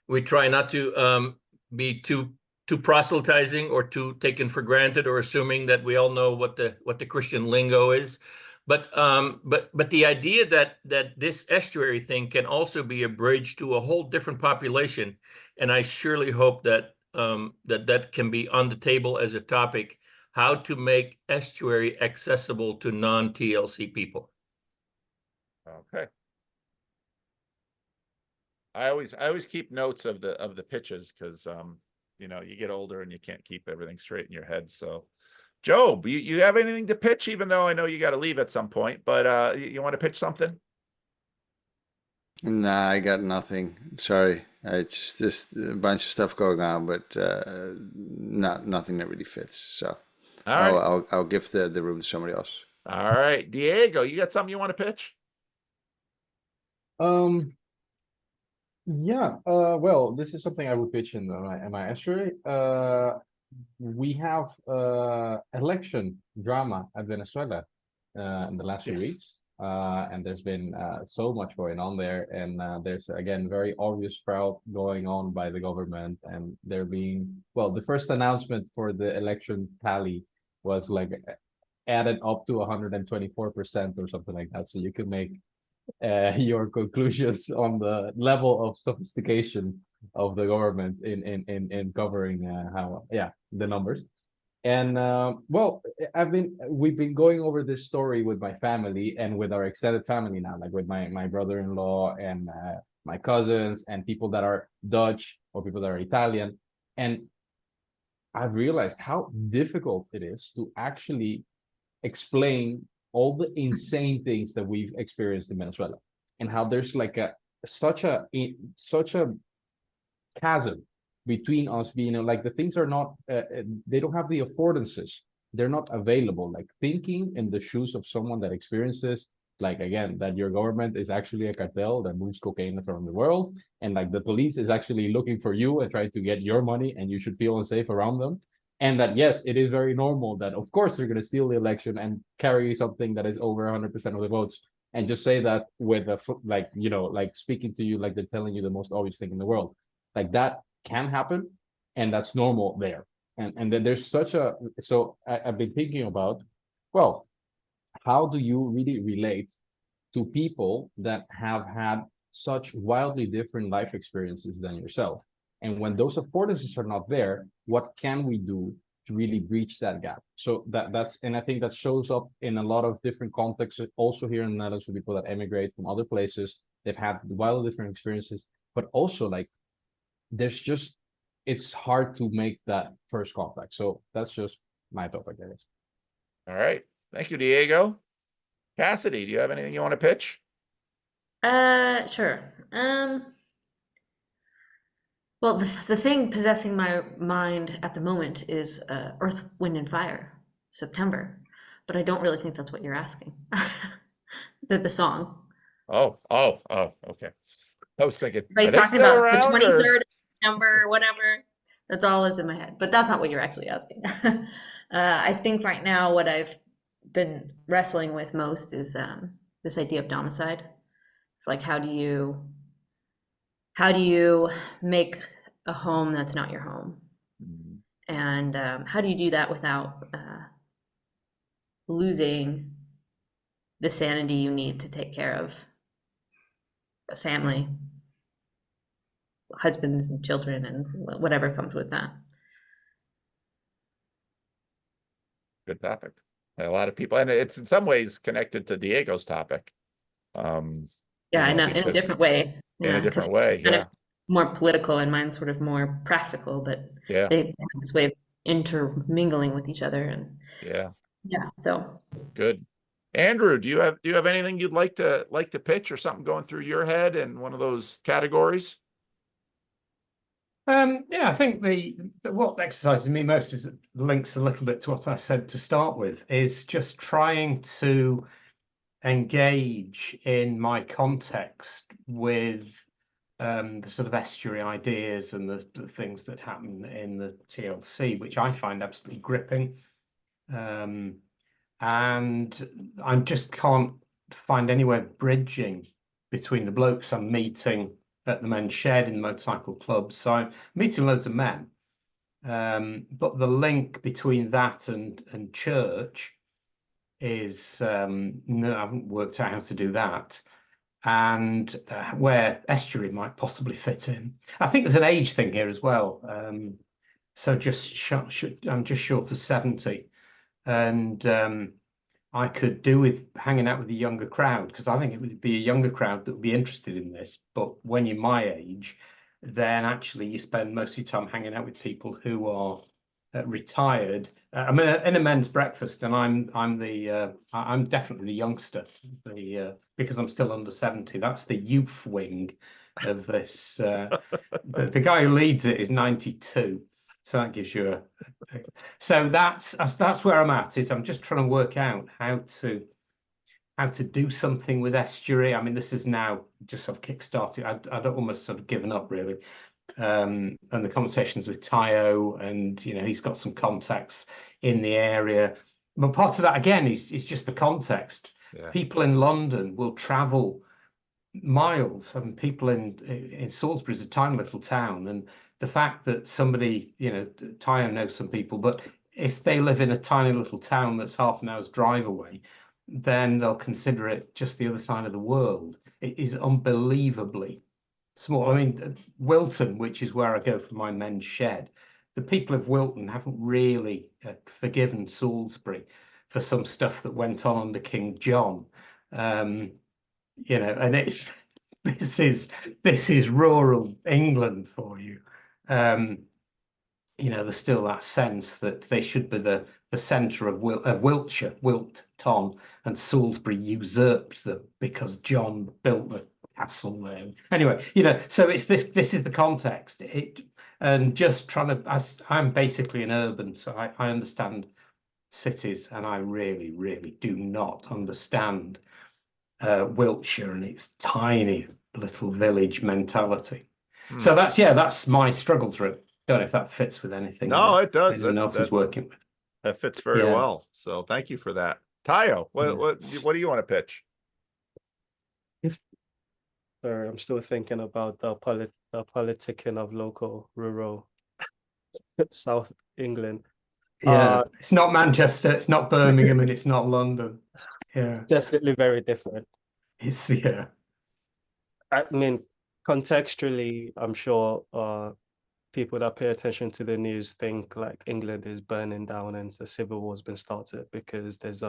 We try not to be too proselytizing or too taken for granted or assuming that we all know what the Christian lingo is. But the idea that this estuary thing can also be a bridge to a whole different population, and I surely hope that that can be on the table as a topic, how to make estuary accessible to non-TLC people. Okay. I always keep notes of the pitches because you get older and you can't keep everything straight in your head. So Job, you have anything to pitch, even though I know you got to leave at some point, but you want to pitch something? Nah, I got nothing. Sorry. It's just a bunch of stuff going on, but nothing that really fits. So All right. I'll give the room to somebody else. All right. Diego, you got something you want to pitch? Yeah, well, this is something I would pitch in my estuary. We have election drama at Venezuela in the last few Yes. weeks. And there's been so much going on there, and there's again very obvious fraud going on by the government, and there being, well, the first announcement for the election tally was like added up to 124% or something like that. So you can make your conclusions on the level of sophistication of the government in covering how, yeah, the numbers. And well, we've been going over this story with my family and with our extended family now, like with my brother-in-law and my cousins and people that are Dutch or people that are Italian. And I've realized how difficult it is to actually explain all the insane things that we've experienced in Venezuela, and how there's like such a chasm between us being like, the things are not they don't have the affordances, they're not available. Like thinking in the shoes of someone that experiences, like, again, that your government is actually a cartel that moves cocaine around the world, and like the police is actually looking for you and trying to get your money, and you should feel unsafe around them. And that, yes, it is very normal that of course they're going to steal the election and carry something that is over 100% of the votes, and just say that with a like, you know, like speaking to you like they're telling you the most obvious thing in the world. Like that can happen, and that's normal there. And then there's such a, so I've been thinking about, well, how do you really relate to people that have had such wildly different life experiences than yourself? And when those affordances are not there, what can we do to really breach that gap? So that's, and I think that shows up in a lot of different contexts, also here in the Netherlands, for people that emigrate from other places. They've had wildly different experiences, but also like there's just, it's hard to make that first contact. So that's just my topic, I guess. All right. Thank you, Diego. Cassidy, do you have anything you want to pitch? Sure. Well, the thing possessing my mind at the moment is Earth, Wind, and Fire, September. But I don't really think that's what you're asking. the song. Oh, okay. I was thinking, Are you are they talking still about around? the 23rd of September, whatever? That's all that's in my head. But that's not what you're actually asking. I think right now what I've been wrestling with most is this idea of domicide. Like, how do you make a home that's not your home? And how do you do that without losing the sanity you need to take care of a family, husbands and children, and whatever comes with that? Good topic. A lot of people, and it's in some ways connected to Diego's topic. Yeah, in a different way. In a different way, yeah. More political, and mine's sort of more practical, but yeah, they have this way of intermingling with each other, and yeah, so good. Andrew, do you have anything you'd like to pitch, or something going through your head in one of those categories? Yeah, I think what exercises me most is, links a little bit to what I said to start with, is just trying to engage in my context with the sort of estuary ideas and the things that happen in the TLC, which I find absolutely gripping. And I just can't find anywhere bridging between the blokes I'm meeting at the men's shed in the motorcycle club. So I'm meeting loads of men. But the link between that and church is, no, I haven't worked out how to do that. And where estuary might possibly fit in. I think there's an age thing here as well. So I'm just short of 70. And I could do with hanging out with a younger crowd, because I think it would be a younger crowd that would be interested in this. But when you're my age, then actually you spend most of your time hanging out with people who are retired. I'm in a men's breakfast, and I'm definitely the youngster, because I'm still under 70. That's the youth wing of this. The guy who leads it is 92, so that gives you so that's where I'm at. Is I'm just trying to work out how to do something with Estuary. I mean, this is now just sort of kickstarted. I'd almost sort of given up, really. And the conversations with Taio, and you know, he's got some contacts in the area. But part of that again is just the context. Yeah. People in London will travel miles, and people in Salisbury is a tiny little town, and the fact that somebody, you know, Taio knows some people, but if they live in a tiny little town that's half an hour's drive away, then they'll consider it just the other side of the world. It is unbelievably small. I mean, Wilton, which is where I go for my men's shed, the people of Wilton haven't really forgiven Salisbury for some stuff that went on under King John. You know, and this is rural England for you. You know, there's still that sense that they should be the centre of Wiltshire, Wilton, and Salisbury usurped them because John built the castle there. Anyway, you know, so it's this is the context. And just trying to, I'm basically an urban, so I understand cities, and I really, really do not understand Wiltshire and its tiny little village mentality. So that's my struggles, really. Don't know if that fits with anything. No, it does. Anyone else is working with. That fits very well. So thank you for that. Taio, what do you want to pitch? Sorry, I'm still thinking about the politicking of local, rural South England. Yeah, it's not Manchester, it's not Birmingham, and it's not London. Yeah, definitely very different. It's I mean, contextually, I'm sure people that pay attention to the news think like England is burning down and the civil war has been started, because there's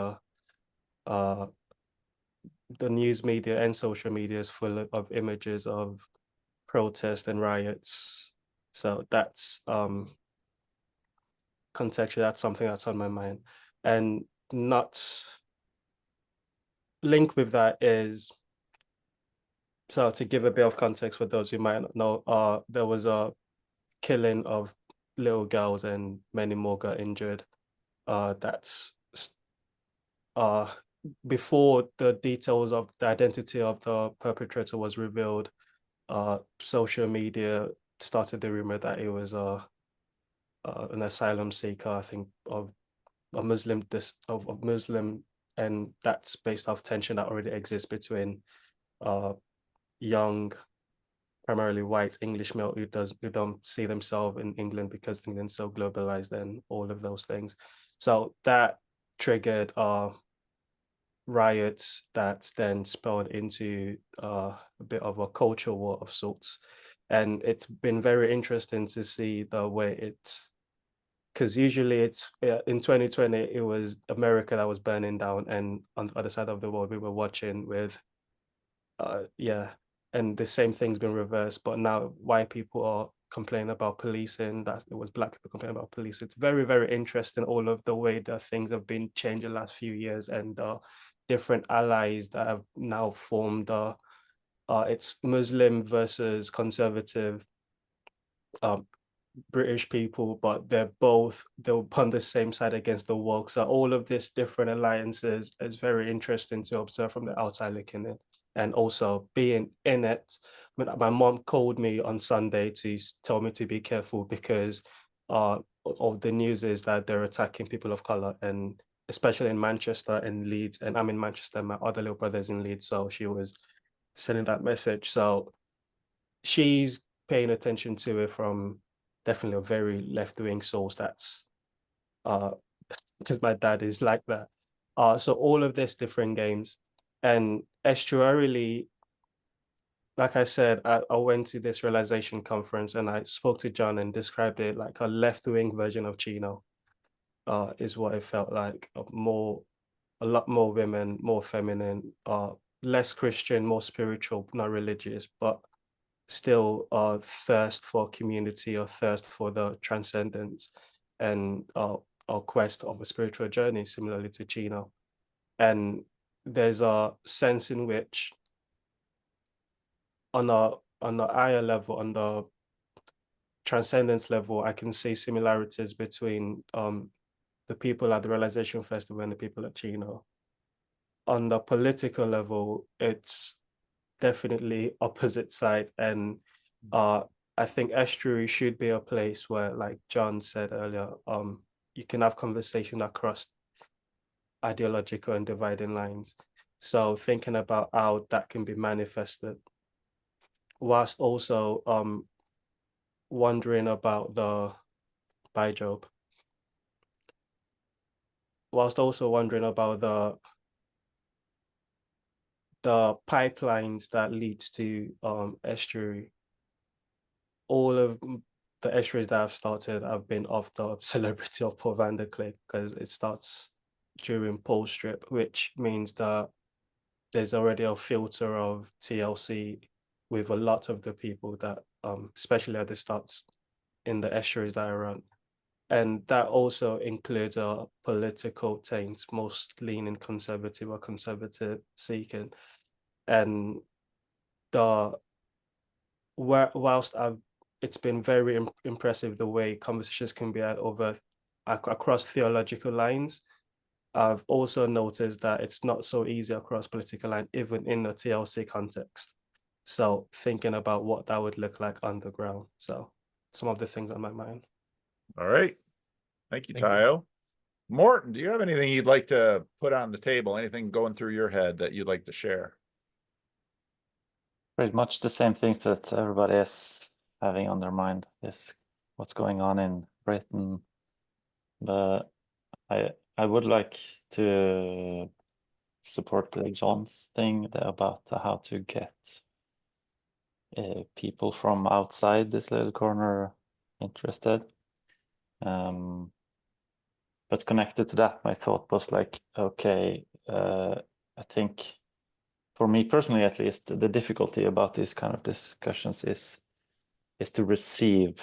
the news media and social media is full of images of protests and riots. So that's contextually, that's something that's on my mind. And not linked with that is, so to give a bit of context for those who might not know, there was a killing of little girls and many more got injured. That's before the details of the identity of the perpetrator was revealed. Social media started the rumor that it was an asylum seeker, I think, of a Muslim of Muslim, and that's based off tension that already exists between young, primarily white English male who don't see themselves in England because England's so globalized and all of those things. So that triggered riots that then spilled into a bit of a culture war of sorts. And it's been very interesting to see the way because usually it's in 2020, it was America that was burning down, and on the other side of the world, we were watching with, and the same thing's been reversed. But now white people are complaining about policing, that it was black people complaining about police. It's very, very interesting, all of the way that things have been changed the last few years, and different allies that have now formed. It's Muslim versus conservative British people, but they're on the same side against the woke. So all of these different alliances is very interesting to observe from the outside looking in, and also being in it. I mean, my mom called me on Sunday to tell me to be careful because of the news is that they're attacking people of color, and especially in Manchester and Leeds. And I'm in Manchester, my other little brother's in Leeds, so she was sending that message. So she's paying attention to it from definitely a very left-wing source. That's because my dad is like that. So all of these different games. And Estuary, like I said, I went to this realization conference and I spoke to John and described it like a left-wing version of Chino, is what it felt like. A lot more women, more feminine, less Christian, more spiritual, not religious, but still thirst for community or thirst for the transcendence. and our quest of a spiritual journey, similarly to Chino. And there's a sense in which on the higher level, on the transcendence level, I can see similarities between the people at the Realization Festival and the people at Chino. On the political level, it's definitely opposite side. And I think Estuary should be a place where, like John said earlier, you can have conversation across ideological and dividing lines. So thinking about how that can be manifested, whilst also wondering about whilst also wondering about the pipelines that leads to Estuary. All of the estuaries that I've started have been off the celebrity of Paul van der Kleek, because it starts during Paul's trip, which means that there's already a filter of TLC with a lot of the people that, especially at the starts in the estuaries that I run. And that also includes political taints, most leaning conservative or conservative seeking. And whilst it's been very impressive the way conversations can be had across theological lines, I've also noticed that it's not so easy across political lines, even in the TLC context. So thinking about what that would look like on the ground. So some of the things on my mind. All right. Thank you, Thank you. Taio. Morton, do you have anything you'd like to put on the table? Anything going through your head that you'd like to share? Pretty much the same things that everybody is having on their mind, is what's going on in Britain. But I would like to support John's thing about how to get people from outside this little corner interested. But connected to that, my thought was like, okay, I think for me personally, at least, the difficulty about these kind of discussions is to receive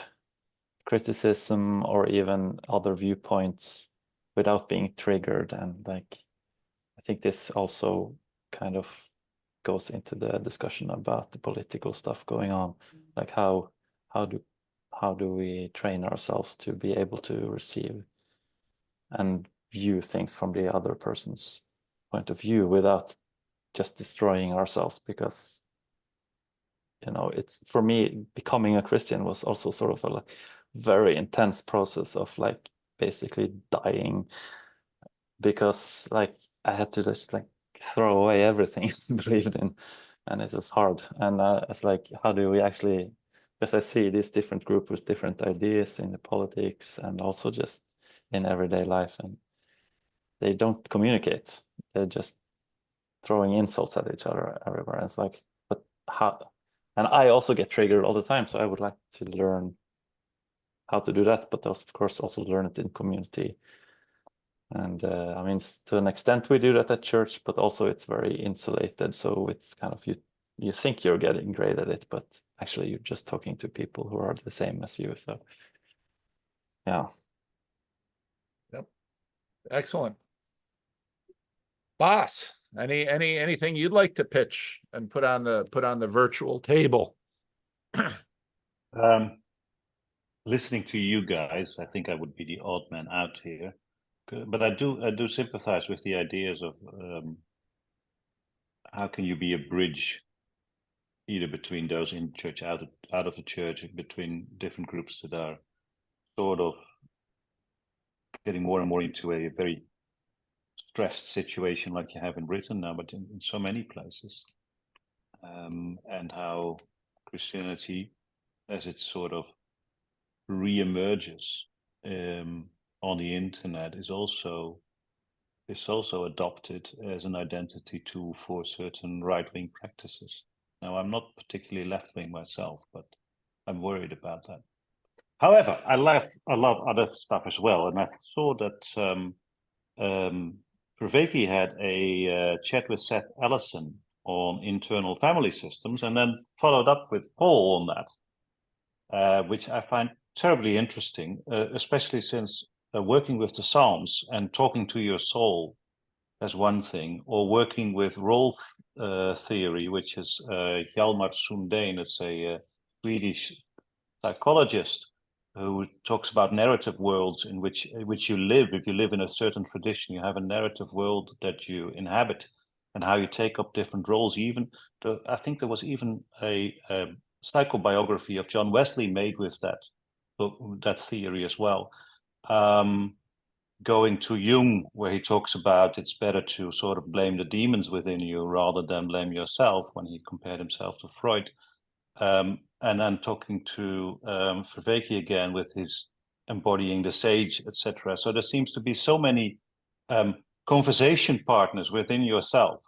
criticism or even other viewpoints without being triggered. And like, I think this also kind of goes into the discussion about the political stuff going on. Like how do we train ourselves to be able to receive and view things from the other person's point of view without just destroying ourselves? Because, you know, it's, for me, becoming a Christian was also sort of a like very intense process of like basically dying, because like I had to just like throw away everything I believed in, and it was hard. And it's like, how do we actually, because I see this different group with different ideas in the politics and also just in everyday life, and they don't communicate. They're just throwing insults at each other everywhere. And it's like, but how? And I also get triggered all the time. So I would like to learn how to do that, but of course also learn it in community. And I mean, to an extent we do that at church, but also it's very insulated. So it's kind of, you think you're getting great at it, but actually you're just talking to people who are the same as you. So yeah. Yep. Excellent. Boss, anything you'd like to pitch and put on the virtual table? Listening to you guys, I think I would be the odd man out here, but I do sympathize with the ideas of how can you be a bridge either between those in church, out of the church, between different groups that are sort of getting more and more into a very stressed situation like you have in Britain now, but in so many places, and how Christianity, as it sort of re-emerges on the internet, is also adopted as an identity tool for certain right-wing practices. Now, I'm not particularly left-wing myself, but I'm worried about that. However, I love other stuff as well, and I saw that Praveki had a chat with Seth Ellison on internal family systems, and then followed up with Paul on that, which I find terribly interesting, especially since working with the Psalms and talking to your soul as one thing, or working with role theory, which is Hjalmar Sundin. It's a Swedish psychologist who talks about narrative worlds in which you live. If you live in a certain tradition, you have a narrative world that you inhabit, and how you take up different roles. I think there was even a psychobiography of John Wesley made with that theory as well. Going to Jung, where he talks about it's better to sort of blame the demons within you rather than blame yourself, when he compared himself to Freud. And then talking to Vervaeke again with his embodying the sage, etc. So there seems to be so many conversation partners within yourself.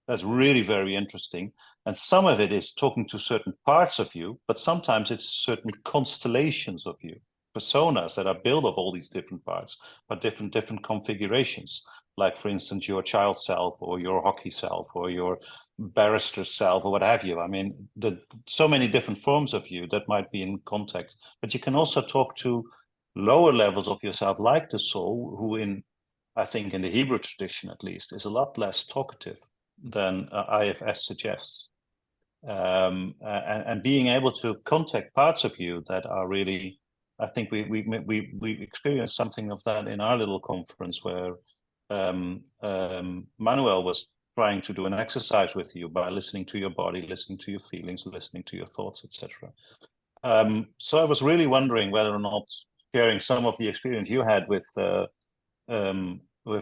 That's really very interesting. And some of it is talking to certain parts of you, but sometimes it's certain constellations of you, personas that are built of all these different parts, but different configurations. Like, for instance, your child self, or your hockey self, or your barrister self, or what have you. I mean, so many different forms of you that might be in contact. But you can also talk to lower levels of yourself, like the soul, who I think in the Hebrew tradition at least, is a lot less talkative than IFS suggests. And being able to contact parts of you that are really, I think we experienced something of that in our little conference, where Manuel was trying to do an exercise with you by listening to your body, listening to your feelings, listening to your thoughts, etc. So I was really wondering whether or not sharing some of the experience you had with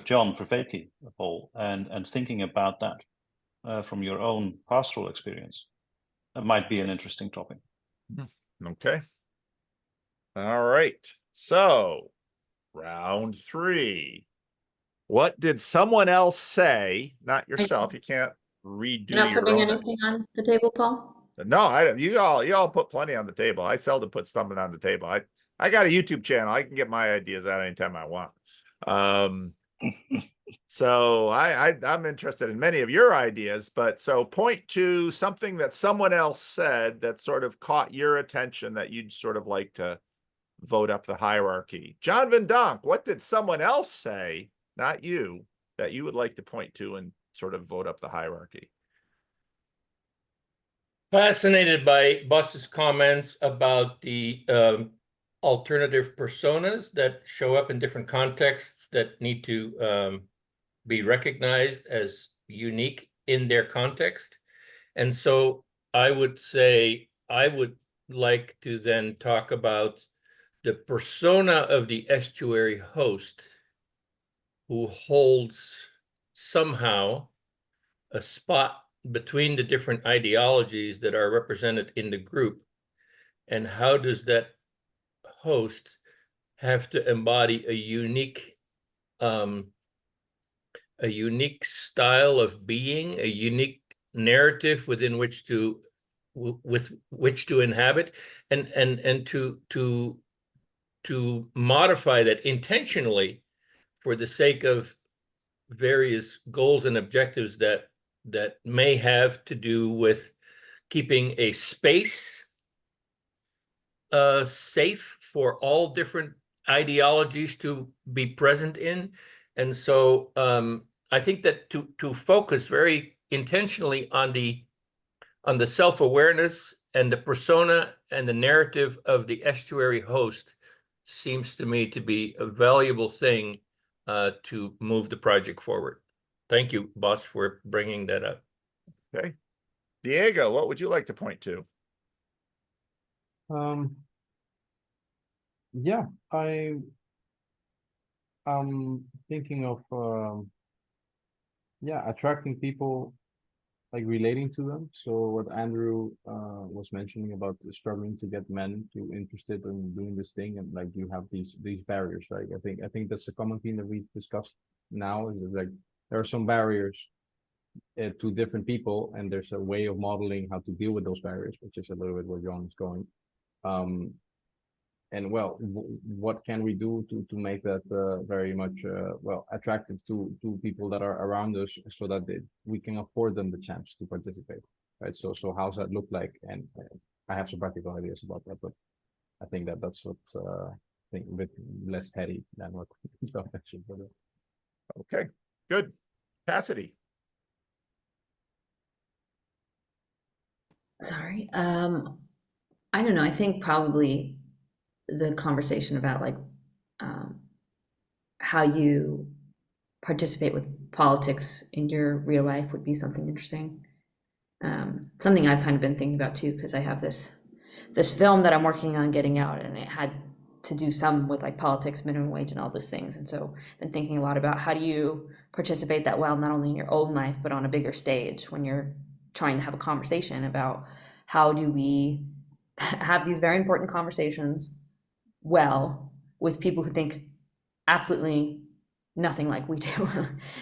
John Vervaeke, Paul, and thinking about that from your own pastoral experience. That might be an interesting topic. Okay. All right. So, round 3. What did someone else say? Not yourself. You can't redo You're not your putting own. anything on the table, Paul? No, I don't. You all put plenty on the table. I seldom put something on the table. I got a YouTube channel. I can get my ideas out anytime I want. So I'm interested in many of your ideas, but so point to something that someone else said that sort of caught your attention that you'd sort of like to vote up the hierarchy. John Van Donk, what did someone else say, not you, that you would like to point to and sort of vote up the hierarchy? Fascinated by Bus's comments about the alternative personas that show up in different contexts that need to be recognized as unique in their context. And so I would say I would like to then talk about the persona of the estuary host, who holds somehow a spot between the different ideologies that are represented in the group. And how does that host have to embody a unique style of being, a unique narrative within which to inhabit, and to modify that intentionally for the sake of various goals and objectives that may have to do with keeping a space safe for all different ideologies to be present in. And so I think that to focus very intentionally on the self-awareness and the persona and the narrative of the estuary host seems to me to be a valuable thing to move the project forward. Thank you, Bus, for bringing that up. Okay. Diego, what would you like to point to? Yeah, I'm thinking of attracting people, like relating to them. So what Andrew was mentioning about struggling to get men to interested in doing this thing, and like you have these barriers, right? I think that's a common theme that we've discussed now, is like there are some barriers to different people, and there's a way of modeling how to deal with those barriers, which is a little bit where John is going. And well, what can we do to make that very much attractive to people that are around us, so that we can afford them the chance to participate, right? So how's that look like? And I have some practical ideas about that, but I think that's what I think, a bit less heady than what John mentioned. But, Okay, good. Cassidy. Sorry. I don't know. I think probably the conversation about like how you participate with politics in your real life would be something interesting. Something I've kind of been thinking about too, because I have this film that I'm working on getting out, and it had to do some with like politics, minimum wage, and all those things. And so I've been thinking a lot about how do you participate that well, not only in your own life, but on a bigger stage when you're trying to have a conversation about how do we have these very important conversations well with people who think absolutely nothing like we do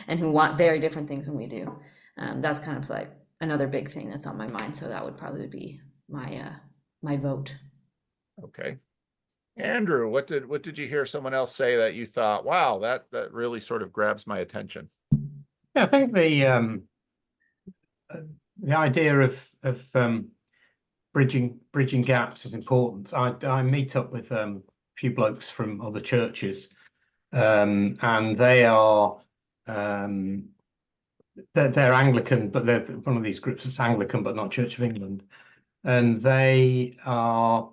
and who want very different things than we do. That's kind of like another big thing that's on my mind. So that would probably be my vote. Okay. Andrew, what did you hear someone else say that you thought, wow, that really sort of grabs my attention? Yeah, I think the idea of bridging gaps is important. I meet up with a few blokes from other churches, and they are they're Anglican, but they're one of these groups that's Anglican but not Church of England, and they are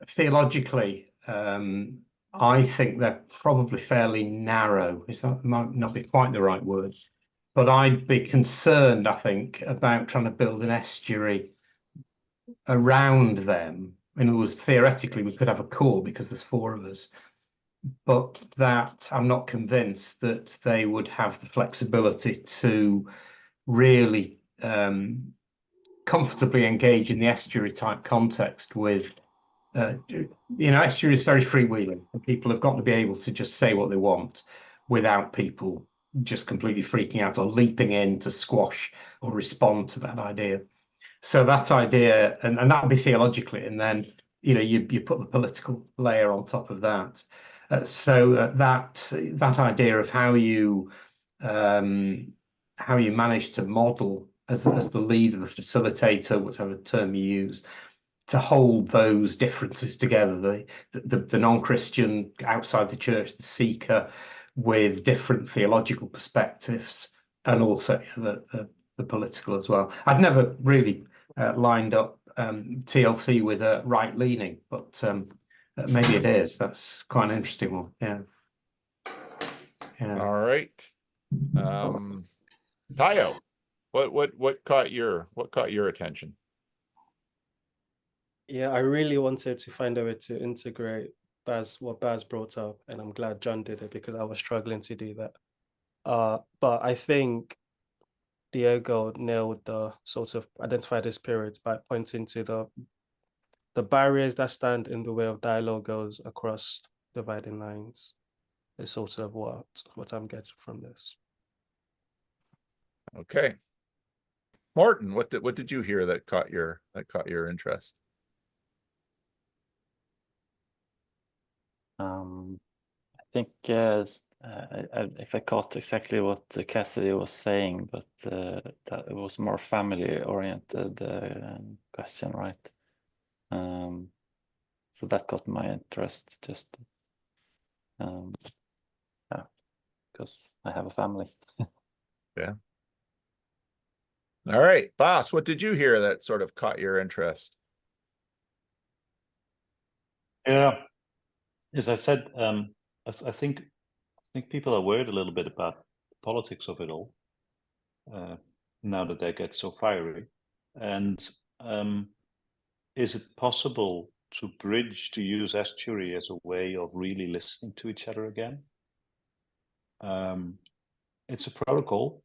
theologically, I think they're probably fairly narrow. Might not be quite the right word, but I'd be concerned, I think, about trying to build an estuary around them. In other words, theoretically, we could have a core because there's 4 of us, but that I'm not convinced that they would have the flexibility to really comfortably engage in the estuary type context with, estuary is very freewheeling, and people have got to be able to just say what they want without people just completely freaking out or leaping in to squash or respond to that idea. So that idea, and that would be theologically, and then you put the political layer on top of that. So that idea of how you manage to model as the leader, the facilitator, whatever term you use, to hold those differences together, the non-Christian outside the church, the seeker, with different theological perspectives, and also the political as well. I've never really lined up TLC with a right leaning, but maybe it is. That's quite an interesting one. Yeah. All right. Taio, what caught your attention? Yeah, I really wanted to find a way to integrate what Baz brought up, and I'm glad John did it because I was struggling to do that. But I think Diego nailed the sort of identify the spirit by pointing to the barriers that stand in the way of dialogue goes across dividing lines. Is sort of what I'm getting from this. Okay. Morton, what did you hear that caught your interest? I think if I caught exactly what Cassidy was saying, but that it was more family-oriented question, right? So that got my interest, just because I have a family. Yeah. All right, Boss, what did you hear that sort of caught your interest? Yeah, as I said, I think people are worried a little bit about the politics of it all now that they get so fiery. And is it possible to use estuary as a way of really listening to each other again? It's a protocol.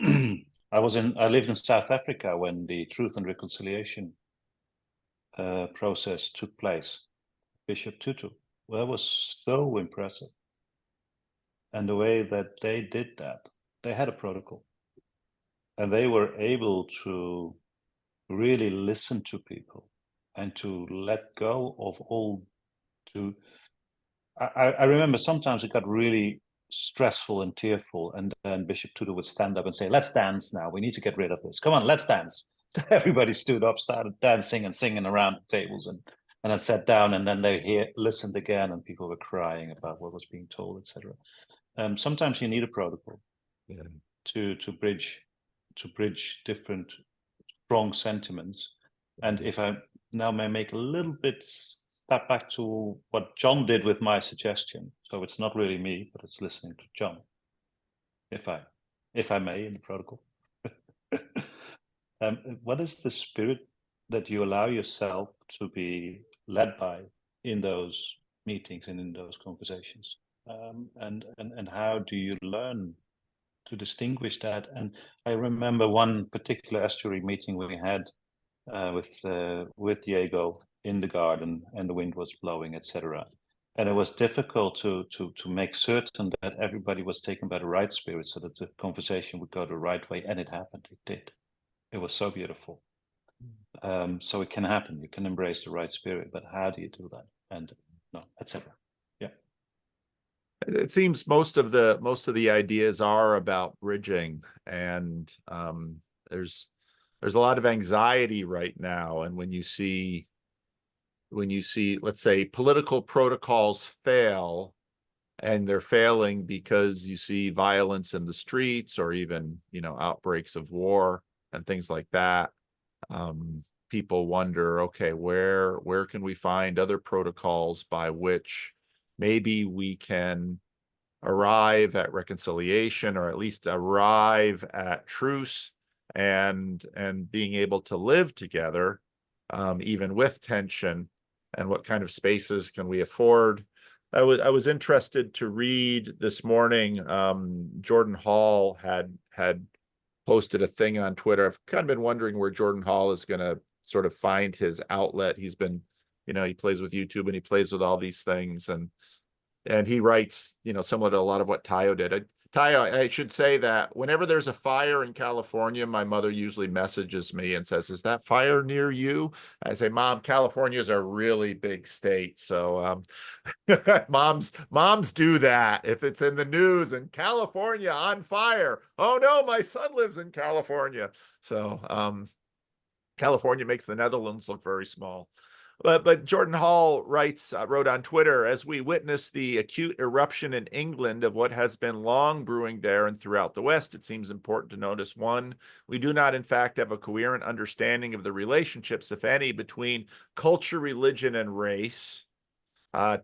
I lived in South Africa when the Truth and Reconciliation process took place. Bishop Tutu, well, that was so impressive. And the way that they did that, they had a protocol. And they were able to really listen to people and to let go of all I remember sometimes it got really stressful and tearful, and then Bishop Tutu would stand up and say, let's dance now, we need to get rid of this, come on, let's dance. So everybody stood up, started dancing and singing around the tables, and And I sat down, and then they listened again, and people were crying about what was being told, etc. Sometimes you need a protocol to bridge different strong sentiments. And if I now may make a little bit step back to what John did with my suggestion, so it's not really me, but it's listening to John, if I may, in the protocol. What is the spirit that you allow yourself to be led by in those meetings and in those conversations? And how do you learn to distinguish that? And I remember one particular estuary meeting we had with Diego in the garden, and the wind was blowing, etc. And it was difficult to make certain that everybody was taken by the right spirit, so that the conversation would go the right way. And it happened. It did. It was so beautiful. So it can happen. You can embrace the right spirit, but how do you do that? And etc. Yeah. It seems most of the ideas are about bridging, and there's a lot of anxiety right now. And when you see, let's say, political protocols fail, and they're failing because you see violence in the streets, or even, outbreaks of war and things like that, people wonder, okay, where can we find other protocols by which maybe we can arrive at reconciliation, or at least arrive at truce, and being able to live together, even with tension, and what kind of spaces can we afford? I was interested to read this morning, Jordan Hall had posted a thing on Twitter. I've kind of been wondering where Jordan Hall is going to sort of find his outlet. He's been, he plays with YouTube, and he plays with all these things, and he writes, similar to a lot of what Taio did. Taio, I should say that whenever there's a fire in California, my mother usually messages me and says, "Is that fire near you?" I say, "Mom, California is a really big state, so moms do that. If it's in the news and California on fire, oh no, my son lives in California." So California makes the Netherlands look very small. But Jordan Hall wrote on Twitter, "As we witness the acute eruption in England of what has been long brewing there and throughout the West, it seems important to notice: 1, we do not in fact have a coherent understanding of the relationships, if any, between culture, religion, and race.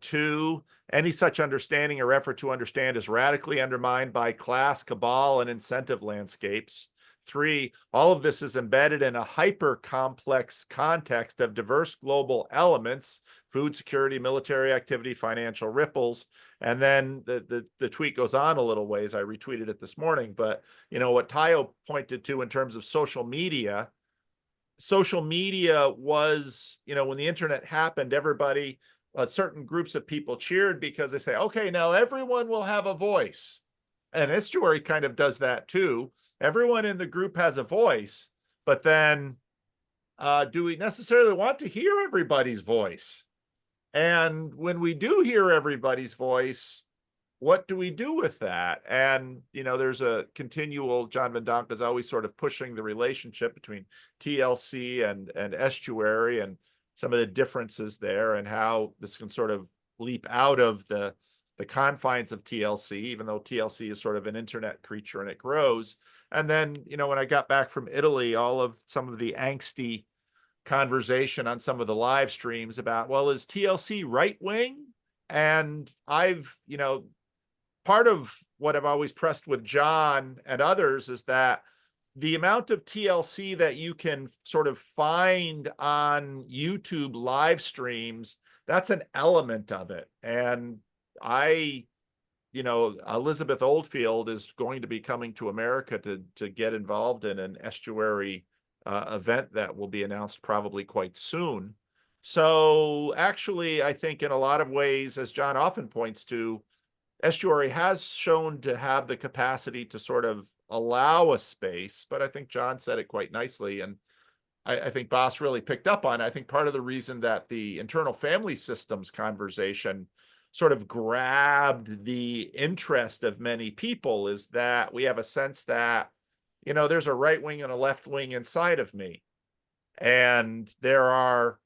2, any such understanding or effort to understand is radically undermined by class, cabal, and incentive landscapes. 3, all of this is embedded in a hyper-complex context of diverse global elements: food security, military activity, financial ripples." And then the tweet goes on a little ways. I retweeted it this morning, but what Taio pointed to in terms of social media was, when the internet happened, everybody, certain groups of people cheered because they say, okay, now everyone will have a voice. And Estuary kind of does that too. Everyone in the group has a voice, but then do we necessarily want to hear everybody's voice? And when we do hear everybody's voice, what do we do with that? And, there's a continual, John Van Donk is always sort of pushing the relationship between TLC and Estuary, and some of the differences there, and how this can sort of leap out of the confines of TLC, even though TLC is sort of an internet creature and it grows. And then, when I got back from Italy, some of the angsty conversation on some of the live streams about, well, is TLC right wing? And I've, part of what I've always pressed with John and others is that the amount of TLC that you can sort of find on YouTube live streams, that's an element of it. And Elizabeth Oldfield is going to be coming to America to get involved in an estuary event that will be announced probably quite soon. So actually, I think in a lot of ways, as John often points to, Estuary has shown to have the capacity to sort of allow a space, but I think John said it quite nicely, and I think Bas really picked up on it. I think part of the reason that the internal family systems conversation sort of grabbed the interest of many people is that we have a sense that, there's a right wing and a left wing inside of me. And there are,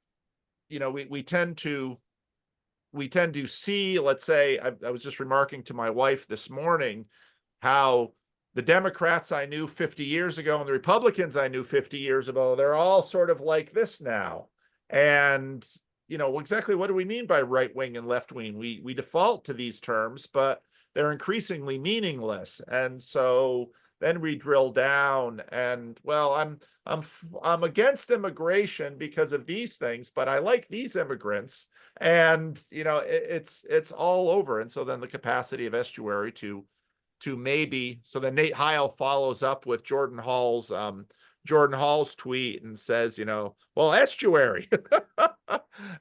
you know, we tend to see, let's say, I was just remarking to my wife this morning how the Democrats I knew 50 years ago and the Republicans I knew 50 years ago, they're all sort of like this now. And, you know, exactly what do we mean by right wing and left wing? We default to these terms, but they're increasingly meaningless. And so then we drill down and, well, I'm against immigration because of these things, but I like these immigrants. And, you know, it's all over. And so then the capacity of Estuary to maybe, so then Nate Heil follows up with Jordan Hall's tweet and says, you know, well, Estuary.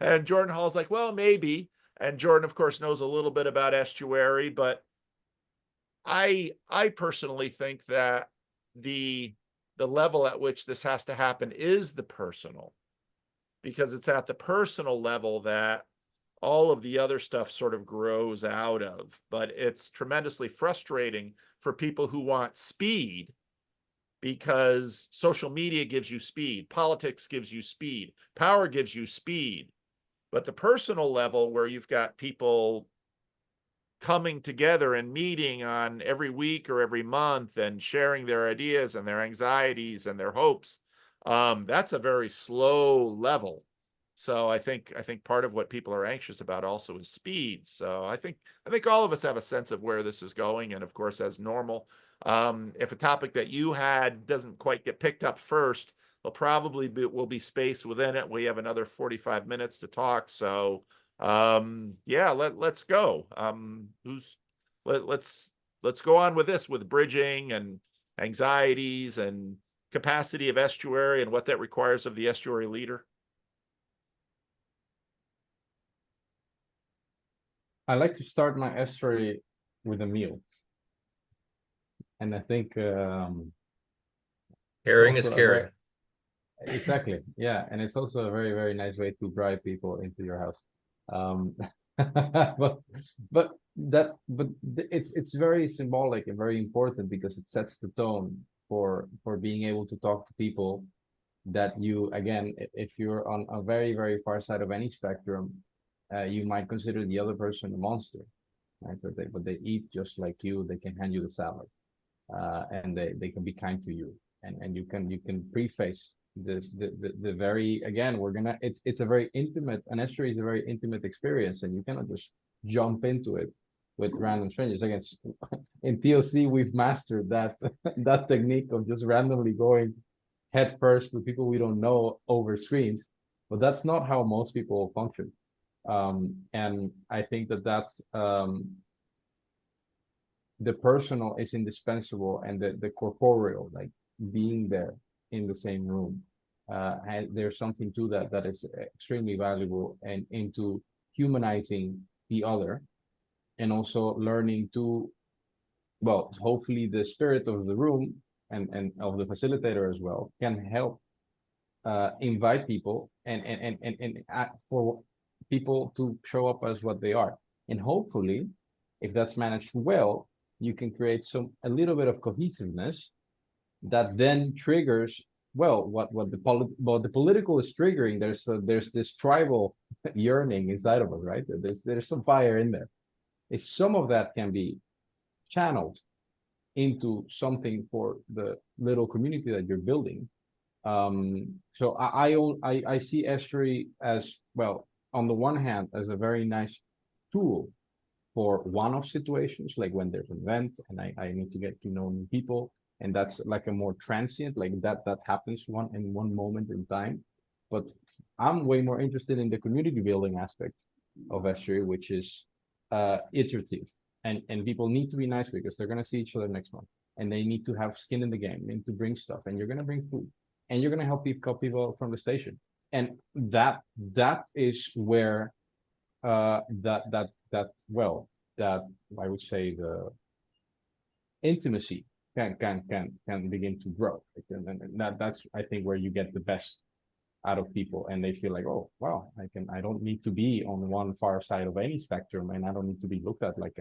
And Jordan Hall's like, well, maybe. And Jordan, of course, knows a little bit about Estuary, but I personally think that the level at which this has to happen is the personal, because it's at the personal level that all of the other stuff sort of grows out of. But it's tremendously frustrating for people who want speed, because social media gives you speed, politics gives you speed, power gives you speed. But the personal level, where you've got people coming together and meeting on every week or every month and sharing their ideas and their anxieties and their hopes, that's a very slow level. So I think part of what people are anxious about also is speed. So I think all of us have a sense of where this is going. And of course, as normal, if a topic that you had doesn't quite get picked up first, there'll probably will be space within it. We have another 45 minutes to talk. So yeah, let's go. Let's go on with this, with bridging and anxieties and capacity of Estuary and what that requires of the Estuary leader. I like to start my Estuary with a meal. And I think Caring is also caring. exactly, yeah. And it's also a very, very nice way to bribe people into your house. But it's very symbolic and very important, because it sets the tone for being able to talk to people that you, again, if you're on a very, very far side of any spectrum, you might consider the other person a monster, right? So but they eat just like you. They can hand you the salad, and they can be kind to you, and you can preface this the very, again, it's a very intimate, an estuary is a very intimate experience, and you cannot just jump into it with random strangers. Again, in TLC we've mastered that that technique of just randomly going head first with people we don't know over screens, but that's not how most people function. And I think that's the personal is indispensable, and the corporeal, like being there in the same room, and there's something to that is extremely valuable, and into humanizing the other, and also learning to, well, hopefully the spirit of the room and of the facilitator as well can help invite people and for people to show up as what they are. And hopefully, if that's managed well, you can create a little bit of cohesiveness that then triggers, well, what the political is triggering. There's this tribal yearning inside of us, right? There's some fire in there. If some of that can be channeled into something for the little community that you're building. So I see Estuary as, well, on the one hand, as a very nice tool for one-off situations, like when there's an event and I need to get to know new people, and that's like a more transient, like that happens in one moment in time. But I'm way more interested in the community building aspect of Estuary, which is iterative, and people need to be nice, because they're gonna see each other next month, and they need to have skin in the game, they need to bring stuff, and you're gonna bring food, and you're gonna help people from the station, and that is where that I would say the intimacy can begin to grow, and that's I think where you get the best out of people, and they feel like, oh wow, I don't need to be on one far side of any spectrum, and I don't need to be looked at like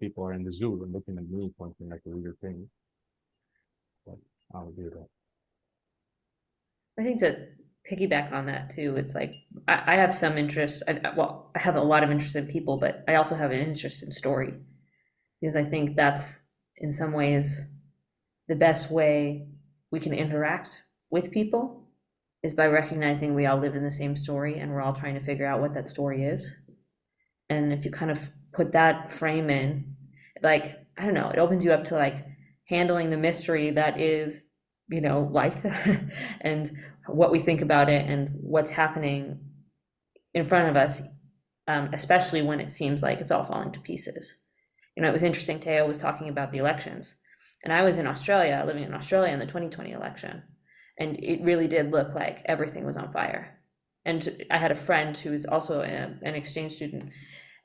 people are in the zoo and looking at me pointing like a weird thing. But I'll do that. I think to piggyback on that too, it's like I have some interest. I have a lot of interest in people, but I also have an interest in story, because I think that's in some ways the best way we can interact with people is by recognizing we all live in the same story and we're all trying to figure out what that story is. And if you kind of put that frame in, like, I don't know, it opens you up to like handling the mystery that is, you know, life and what we think about it and what's happening in front of us, especially when it seems like it's all falling to pieces. You know, it was interesting, Taio was talking about the elections, and I was in Australia, living in Australia in the 2020 election, and it really did look like everything was on fire. And I had a friend who was also an exchange student,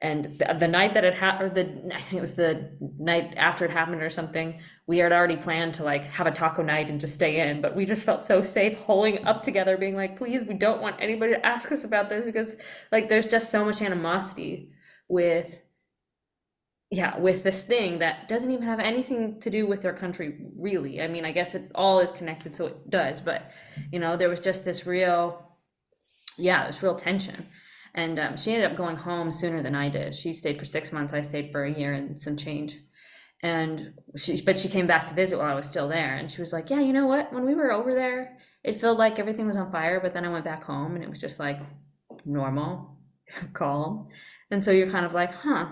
and the night that it happened, or I think it was the night after it happened or something, we had already planned to like have a taco night and just stay in, but we just felt so safe holding up together, being like, please, we don't want anybody to ask us about this, because like there's just so much animosity with this thing that doesn't even have anything to do with their country, really. I mean, I guess it all is connected, so it does, but you know, there was just this real tension. And she ended up going home sooner than I did. She stayed for 6 months. I stayed for a year and some change. And she came back to visit while I was still there. And she was like, yeah, you know what? When we were over there, it felt like everything was on fire. But then I went back home and it was just like normal, calm. And so you're kind of like, huh,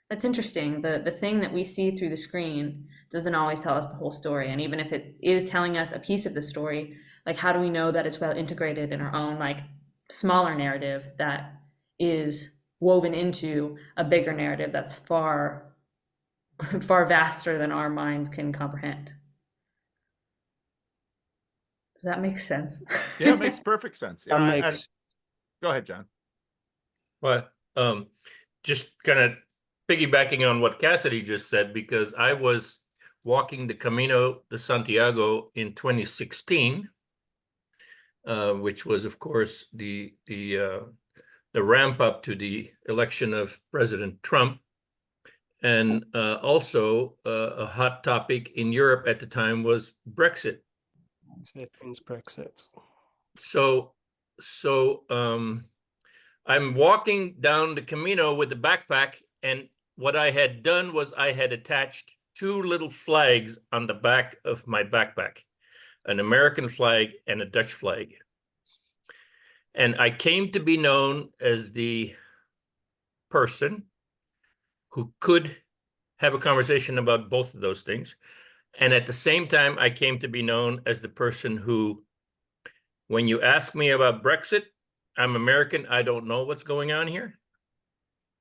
that's interesting. The thing that we see through the screen doesn't always tell us the whole story. And even if it is telling us a piece of the story, like how do we know that it's well integrated in our own like smaller narrative that is woven into a bigger narrative that's far vaster than our minds can comprehend. Does that make sense? Yeah, it makes perfect sense. That Yeah, makes- go ahead, John. Well, just kind of piggybacking on what Cassidy just said, because I was walking the Camino de Santiago in 2016, which was, of course, the ramp up to the election of President Trump. And also a hot topic in Europe at the time was Brexit. It means Brexit. So I'm walking down the Camino with the backpack, and what I had done was I had attached 2 little flags on the back of my backpack, an American flag and a Dutch flag. And I came to be known as the person who could have a conversation about both of those things. And at the same time, I came to be known as the person who, when you ask me about Brexit, I'm American, I don't know what's going on here.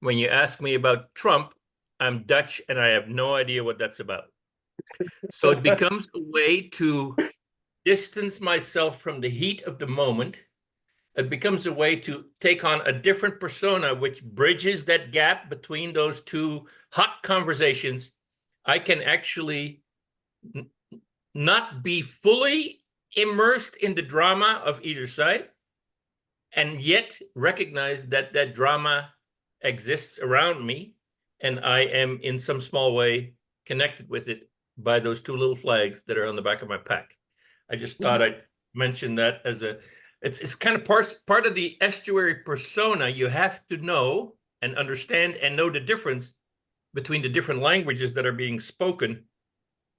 When you ask me about Trump, I'm Dutch and I have no idea what that's about. So it becomes a way to distance myself from the heat of the moment. It becomes a way to take on a different persona, which bridges that gap between those 2 hot conversations. I can actually not be fully immersed in the drama of either side, and yet recognize that that drama exists around me, and I am in some small way connected with it by those 2 little flags that are on the back of my pack. I just thought I'd mention that as it's kind of part of the estuary persona. You have to know and understand and know the difference between the different languages that are being spoken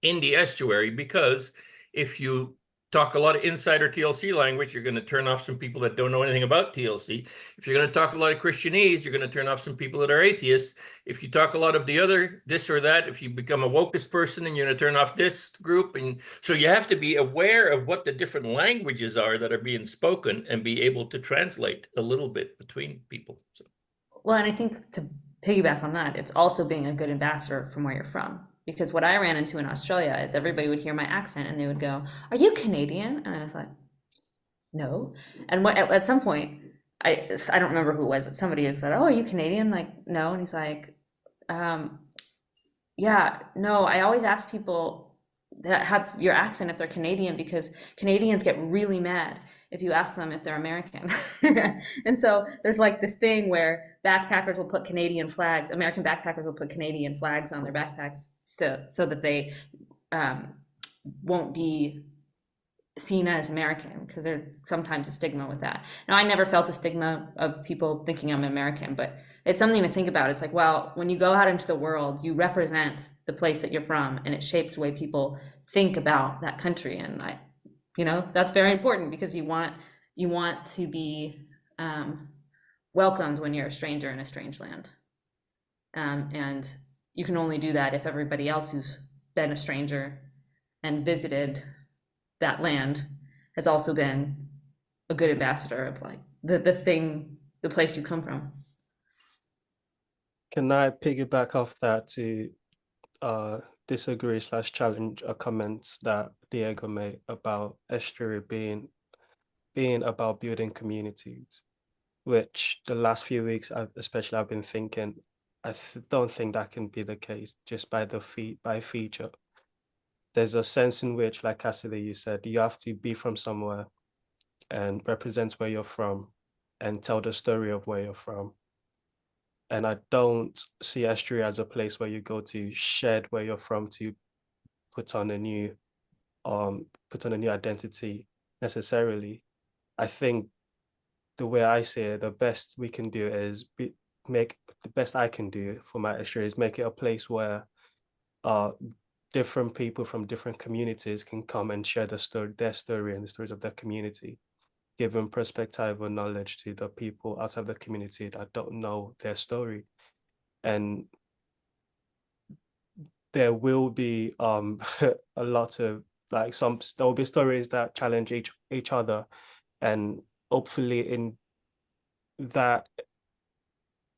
in the estuary, because if you talk a lot of insider TLC language, you're going to turn off some people that don't know anything about TLC. If you're going to talk a lot of Christianese, you're going to turn off some people that are atheists. If you talk a lot of the other this or that, if you become a wokeist person, then you're going to turn off this group. And so you have to be aware of what the different languages are that are being spoken and be able to translate a little bit between people. So. Well, and I think to piggyback on that, it's also being a good ambassador from where you're from. Because what I ran into in Australia is everybody would hear my accent and they would go, "Are you Canadian?" And I was like, "No." And at some point, I don't remember who it was, but somebody had said, "Oh, are you Canadian?" Like, no. And he's like, "Yeah, no. I always ask people that have your accent if they're Canadian, because Canadians get really mad if you ask them if they're American." And so there's like this thing where backpackers will put Canadian flags, American backpackers will put Canadian flags on their backpacks so that they won't be seen as American, because there's sometimes a stigma with that. Now, I never felt a stigma of people thinking I'm American, but it's something to think about. It's like, well, when you go out into the world, you represent the place that you're from, and it shapes the way people think about that country. And that's very important, because you want to be welcomed when you're a stranger in a strange land. And you can only do that if everybody else who's been a stranger and visited that land has also been a good ambassador of like the place you come from. Can I piggyback off that to disagree / challenge a comment that Diego made about Estuary being about building communities, which the last few weeks I've been thinking, I don't think that can be the case just by feature. There's a sense in which, like Cassidy, you said, you have to be from somewhere and represent where you're from and tell the story of where you're from. And I don't see Estuary as a place where you go to shed where you're from to put on a new identity necessarily. I think the way I see it, the best we can do is make the best I can do for my Estuary is make it a place where different people from different communities can come and share their story and the stories of their community, giving perspective and knowledge to the people outside the community that don't know their story. And there will be a lot of there will be stories that challenge each other, and hopefully in that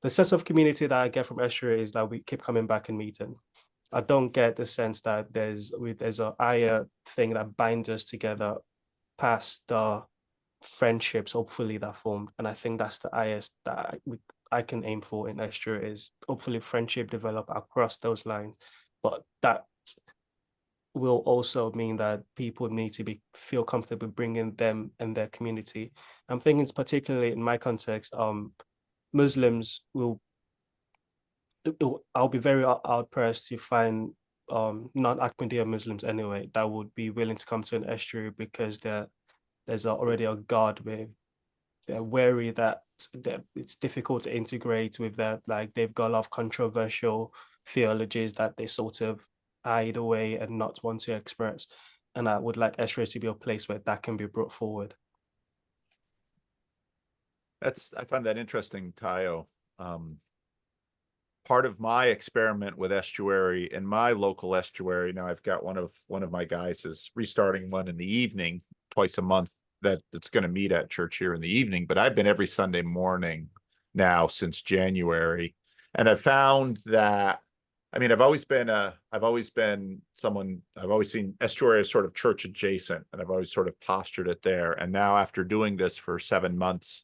the sense of community that I get from Estuary is that we keep coming back and meeting. I don't get the sense that there's a higher thing that binds us together past the friendships, hopefully, that formed. And I think that's the highest that I can aim for in Estuary, is hopefully friendship develop across those lines. But that will also mean that people need to feel comfortable bringing them and their community. I'm thinking particularly in my context, Muslims I'll be very hard-pressed to find non-Ahmadiyya Muslims anyway that would be willing to come to an Estuary, because there's already a guard with they're wary that it's difficult to integrate with that. Like, they've got a lot of controversial theologies that they sort of hide away and not want to express. And I would like Estuary to be a place where that can be brought forward. I find that interesting, Taio. Part of my experiment with Estuary in my local estuary, now I've got one of my guys is restarting one in the evening twice a month that's going to meet at church here in the evening, but I've been every Sunday morning now since January. And I've found that, I mean, I've always seen Estuary as sort of church adjacent, and I've always sort of postured it there. And now, after doing this for 7 months,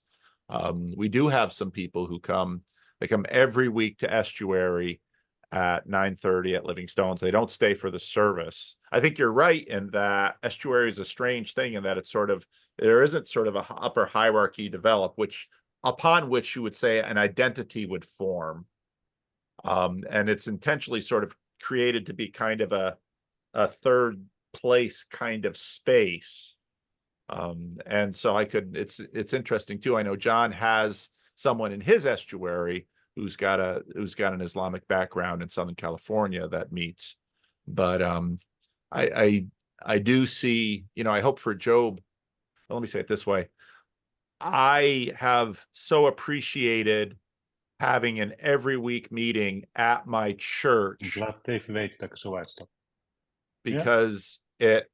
we do have some people who come. They come every week to Estuary at 9:30 at Living Stones. They don't stay for the service. I think you're right in that Estuary is a strange thing in that it's sort of, there isn't sort of a upper hierarchy develop, upon which you would say an identity would form. And it's intentionally sort of created to be kind of a third place kind of space. And so it's interesting too. I know John has someone in his estuary who's got an Islamic background in Southern California that meets. But I do see, I hope for Job, let me say it this way. I have so appreciated having an every week meeting at my church, because it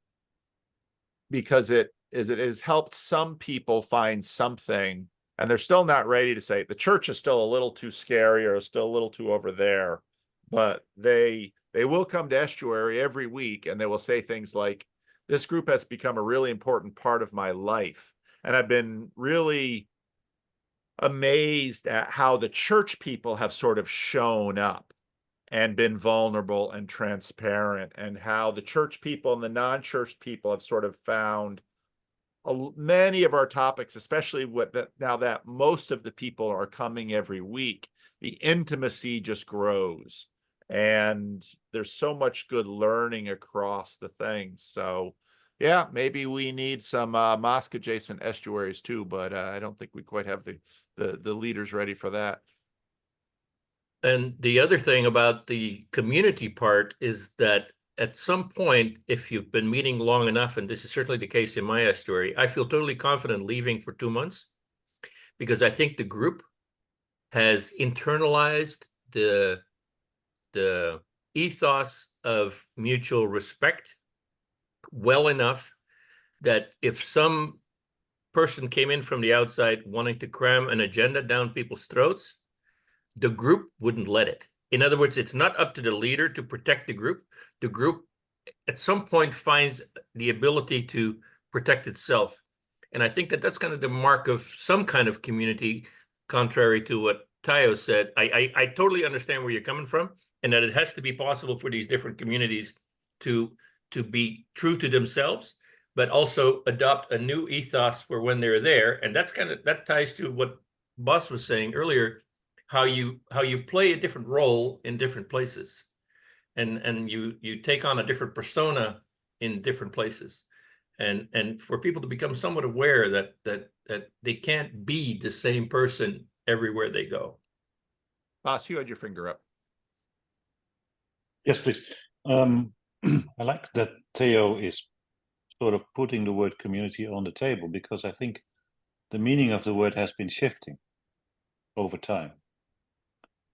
has helped some people find something, and they're still not ready to say the church is still a little too scary or still a little too over there, but they will come to Estuary every week and they will say things like, this group has become a really important part of my life. And I've been really amazed at how the church people have sort of shown up and been vulnerable and transparent, and how the church people and the non-church people have sort of found many of our topics, especially now that most of the people are coming every week, the intimacy just grows, and there's so much good learning across the things. So Yeah, maybe we need some mosque adjacent estuaries too, but I don't think we quite have the leaders ready for that. And the other thing about the community part is that at some point, if you've been meeting long enough, and this is certainly the case in my estuary, I feel totally confident leaving for 2 months because I think the group has internalized the ethos of mutual respect well enough that if some person came in from the outside wanting to cram an agenda down people's throats, the group wouldn't let it. In other words, it's not up to the leader to protect the group. The group at some point finds the ability to protect itself. And I think that that's kind of the mark of some kind of community, contrary to what Taio said. I totally understand where you're coming from, and that it has to be possible for these different communities to be true to themselves, but also adopt a new ethos for when they're there. And that ties to what Bas was saying earlier, how you play a different role in different places, and you take on a different persona in different places, and for people to become somewhat aware that they can't be the same person everywhere they go. Bas, you had your finger up. Yes, please. I like that Theo is sort of putting the word community on the table, because I think the meaning of the word has been shifting over time.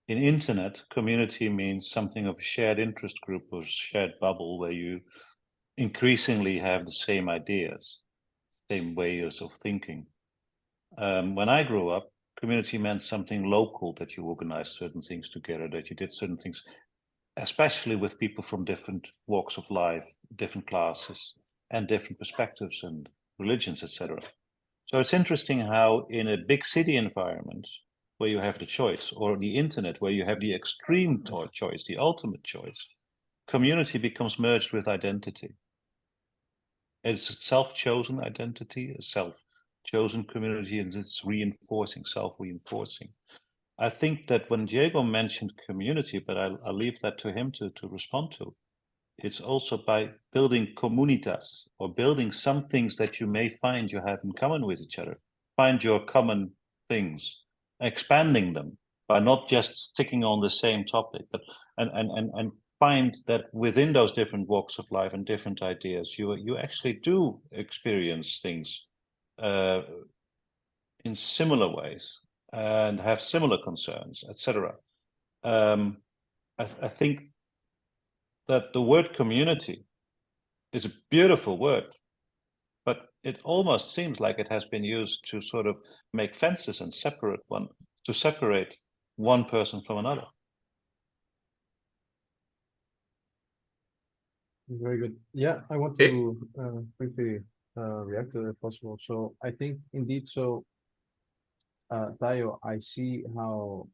In internet, community means something of a shared interest group or shared bubble where you increasingly have the same ideas, same ways of thinking. When I grew up, community meant something local, that you organized certain things together, that you did certain things, especially with people from different walks of life, different classes, and different perspectives and religions, etc. So it's interesting how in a big city environment where you have the choice, or the internet where you have the extreme choice, the ultimate choice, community becomes merged with identity. It's a self-chosen identity, a self-chosen community, and it's reinforcing, self-reinforcing. I think that when Diego mentioned community, but I'll leave that to him to respond to, it's also by building comunitas, or building some things that you may find you have in common with each other. Find your common things, expanding them by not just sticking on the same topic, but and find that within those different walks of life and different ideas, you actually do experience things in similar ways and have similar concerns, etc. I think that the word community is a beautiful word, but it almost seems like it has been used to sort of make fences and separate one person from another. Very good. Yeah, I want to quickly react to it if possible. So I think indeed, so Taio, I see how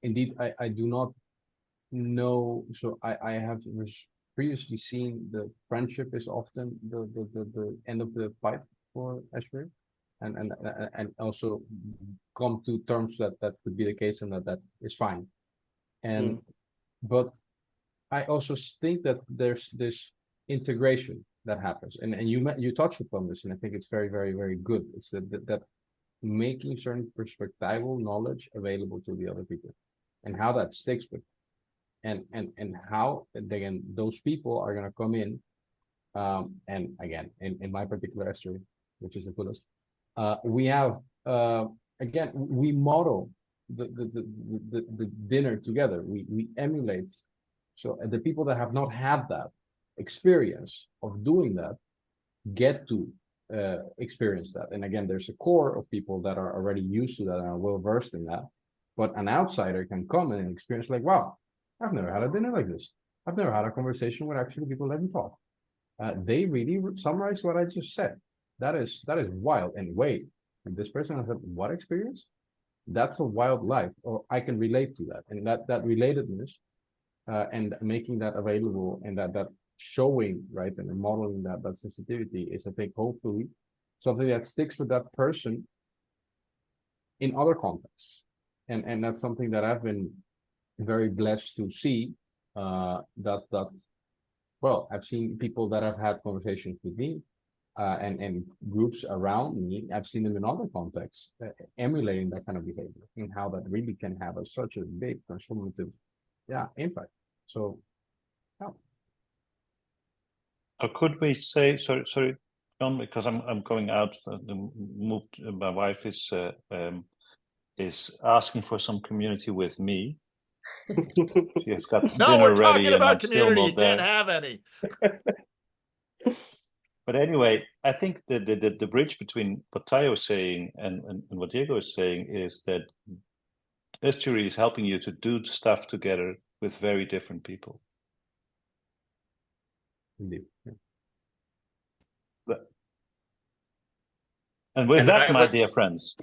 indeed I do not know, so I have previously seen the friendship is often the end of the pipe for Estuary, and also come to terms that could be the case, and that is fine. And but I also think that there's this integration that happens, and you touched upon this, and I think it's very, very, very good. It's that making certain perspectival knowledge available to the other people, and how that sticks with, and how again those people are gonna come in, and again in my particular estuary, which is the fullest, we have again we model the dinner together. We emulate. So the people that have not had that experience of doing that get to experience that. And again, there's a core of people that are already used to that and are well versed in that. But an outsider can come and experience like, wow, I've never had a dinner like this. I've never had a conversation with actually people let me talk. They really summarize what I just said. That is wild. And wait, and this person has had what experience? That's a wild life, or I can relate to that. And that relatedness, and making that available, and that showing, right, and modeling that sensitivity is, I think, hopefully something that sticks with that person in other contexts, and that's something that I've been very blessed to see, that well, I've seen people that have had conversations with me, and groups around me. I've seen them in other contexts emulating that kind of behavior, and how that really can have such a big transformative, impact. So, yeah. Or could we say, sorry, John, because I'm going out. My wife is asking for some community with me. She has got No, dinner we're talking ready, and about I'm still community. You not there. can't have any. But anyway, I think the bridge between what Taio is saying and what Diego is saying is that Estuary is helping you to do stuff together with very different people. Indeed. Yeah. And with And that, I my was- dear friends.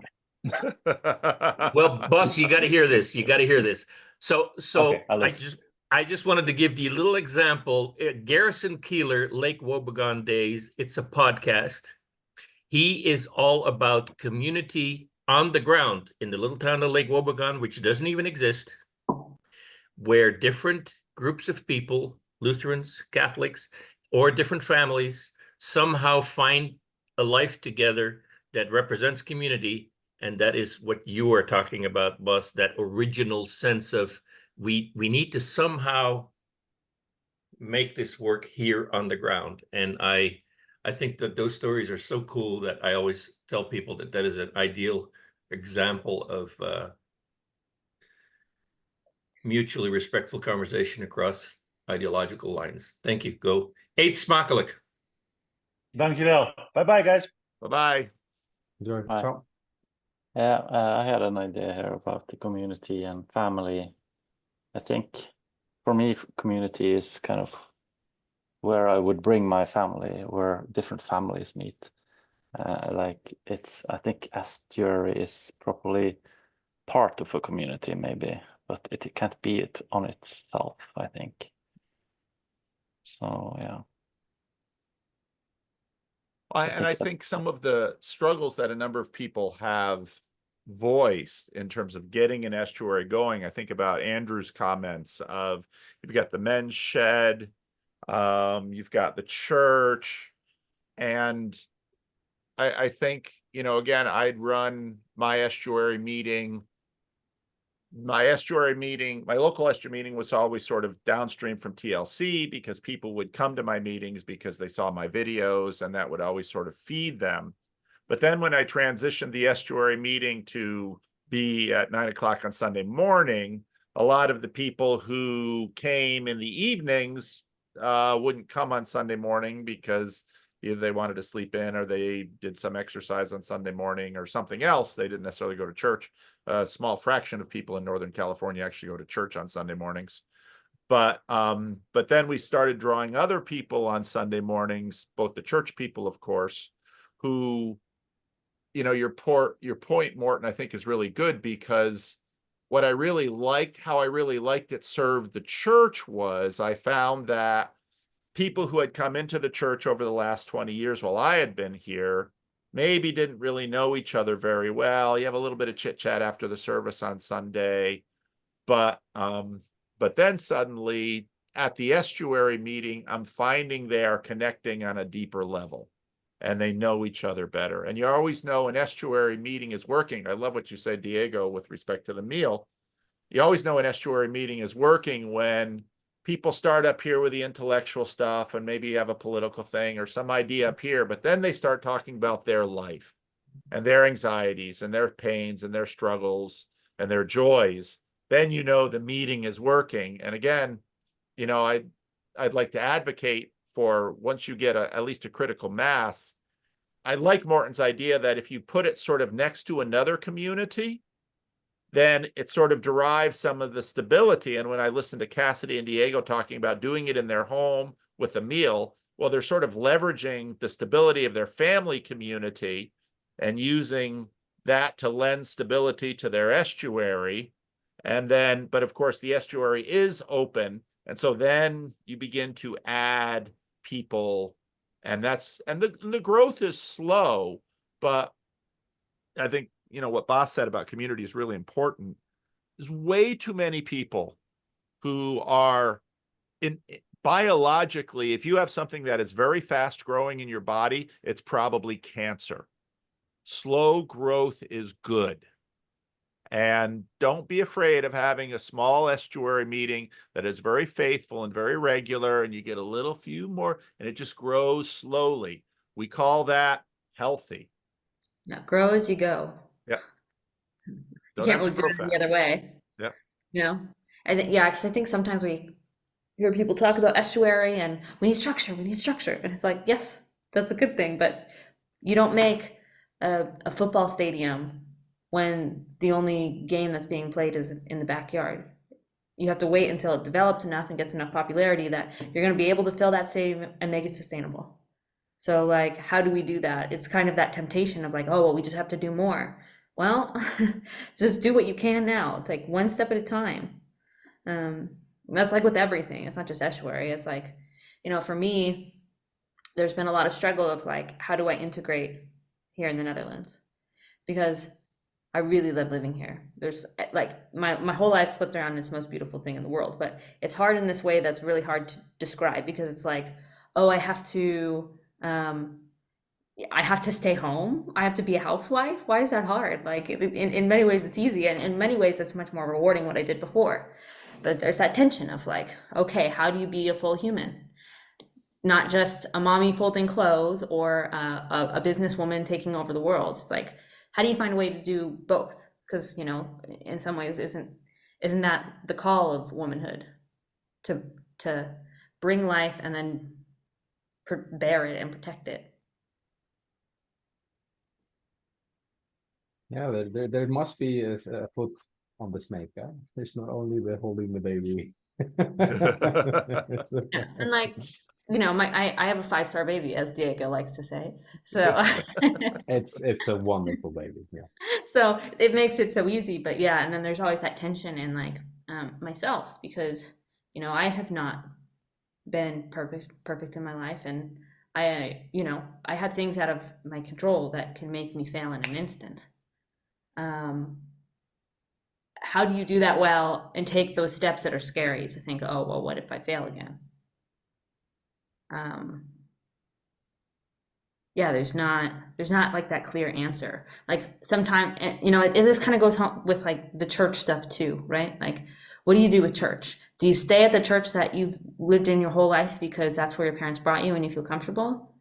Well, boss, you got to hear this. You got to hear this. So Okay, I'll listen. I just wanted to give you a little example. Garrison Keeler, Lake Wobegon Days. It's a podcast. He is all about community on the ground in the little town of Lake Wobegon, which doesn't even exist, where different groups of people, Lutherans, Catholics, or different families, somehow find a life together that represents community. And that is what you are talking about, Buzz, that original sense of we need to somehow make this work here on the ground. And I think that those stories are so cool that I always tell people that that is an ideal example of mutually respectful conversation across ideological lines. Thank you. Go. Eet smakelijk. Dankjewel. Bye-bye, guys. Bye-bye. Enjoy. Bye. Ciao. Yeah, I had an idea here about the community and family. I think for me, community is kind of where I would bring my family, where different families meet. I think Estuary is probably part of a community, maybe, but it can't be it on itself, I think. So, yeah. I think some of the struggles that a number of people have voiced in terms of getting an estuary going, I think about Andrew's comments of, you've got the men's shed, you've got the church, and I think, again, I'd run my estuary meeting. My local estuary meeting was always sort of downstream from TLC, because people would come to my meetings because they saw my videos, and that would always sort of feed them. But then when I transitioned the estuary meeting to be at 9 o'clock on Sunday morning, a lot of the people who came in the evenings wouldn't come on Sunday morning because either they wanted to sleep in, or they did some exercise on Sunday morning, or something else. They didn't necessarily go to church. A small fraction of people in Northern California actually go to church on Sunday mornings. But then we started drawing other people on Sunday mornings, both the church people, of course, who, your point, Morton, I think is really good, because how I really liked it served the church was, I found that people who had come into the church over the last 20 years while I had been here maybe didn't really know each other very well. You have a little bit of chit chat after the service on Sunday, but then suddenly at the estuary meeting, I'm finding they are connecting on a deeper level, and they know each other better. And you always know an estuary meeting is working. I love what you said, Diego, with respect to the meal. You always know an estuary meeting is working when people start up here with the intellectual stuff, and maybe you have a political thing or some idea up here, but then they start talking about their life and their anxieties and their pains and their struggles and their joys. Then the meeting is working. And again, I'd like to advocate for, once you get at least a critical mass, I like Morton's idea that if you put it sort of next to another community, then it sort of derives some of the stability. And when I listen to Cassidy and Diego talking about doing it in their home with a meal, well, they're sort of leveraging the stability of their family community and using that to lend stability to their estuary. And then, but of course, the estuary is open. And so then you begin to add people, and the growth is slow, but I think, what Bas said about community is really important. There's way too many people who are biologically, if you have something that is very fast growing in your body, it's probably cancer. Slow growth is good. And don't be afraid of having a small estuary meeting that is very faithful and very regular, and you get a little few more, and it just grows slowly. We call that healthy. Now, grow as you go. Yeah. You can't really do it the other way. Yeah. You know, I think, yeah, because I think sometimes we hear people talk about estuary and we need structure, and it's like, yes, that's a good thing, but you don't make a football stadium when the only game that's being played is in the backyard. You have to wait until it develops enough and gets enough popularity that you're going to be able to fill that stadium and make it sustainable. So like, how do we do that? It's kind of that temptation of like, oh, well, we just have to do more. Well, just do what you can now. It's like one step at a time. That's like with everything. It's not just estuary. It's like, you know, for me, there's been a lot of struggle of like, how do I integrate here in the Netherlands? Because I really love living here. There's like my whole life slipped around this most beautiful thing in the world, but it's hard in this way that's really hard to describe, because it's like, oh, I have to stay home. I have to be a housewife. Why is that hard? Like in many ways it's easy, and in many ways it's much more rewarding what I did before. But there's that tension of like, okay, how do you be a full human? Not just a mommy folding clothes or a businesswoman taking over the world. It's like, how do you find a way to do both? Because, you know, in some ways, isn't that the call of womanhood, to bring life and then bear it and protect it? Yeah, there must be a foot on the snake. Huh? There's not only the holding the baby. Yeah, and like, you know, I have a 5-star baby, as Diego likes to say. So it's a wonderful baby. Yeah. So it makes it so easy, but yeah, and then there's always that tension in like myself, because, you know, I have not been perfect in my life, and I have things out of my control that can make me fail in an instant. How do you do that well and take those steps that are scary to think, oh, well, what if I fail again? Yeah, there's not like that clear answer. Like sometimes, you know, this kind of goes home with like the church stuff too, right? Like, what do you do with church? Do you stay at the church that you've lived in your whole life because that's where your parents brought you and you feel comfortable?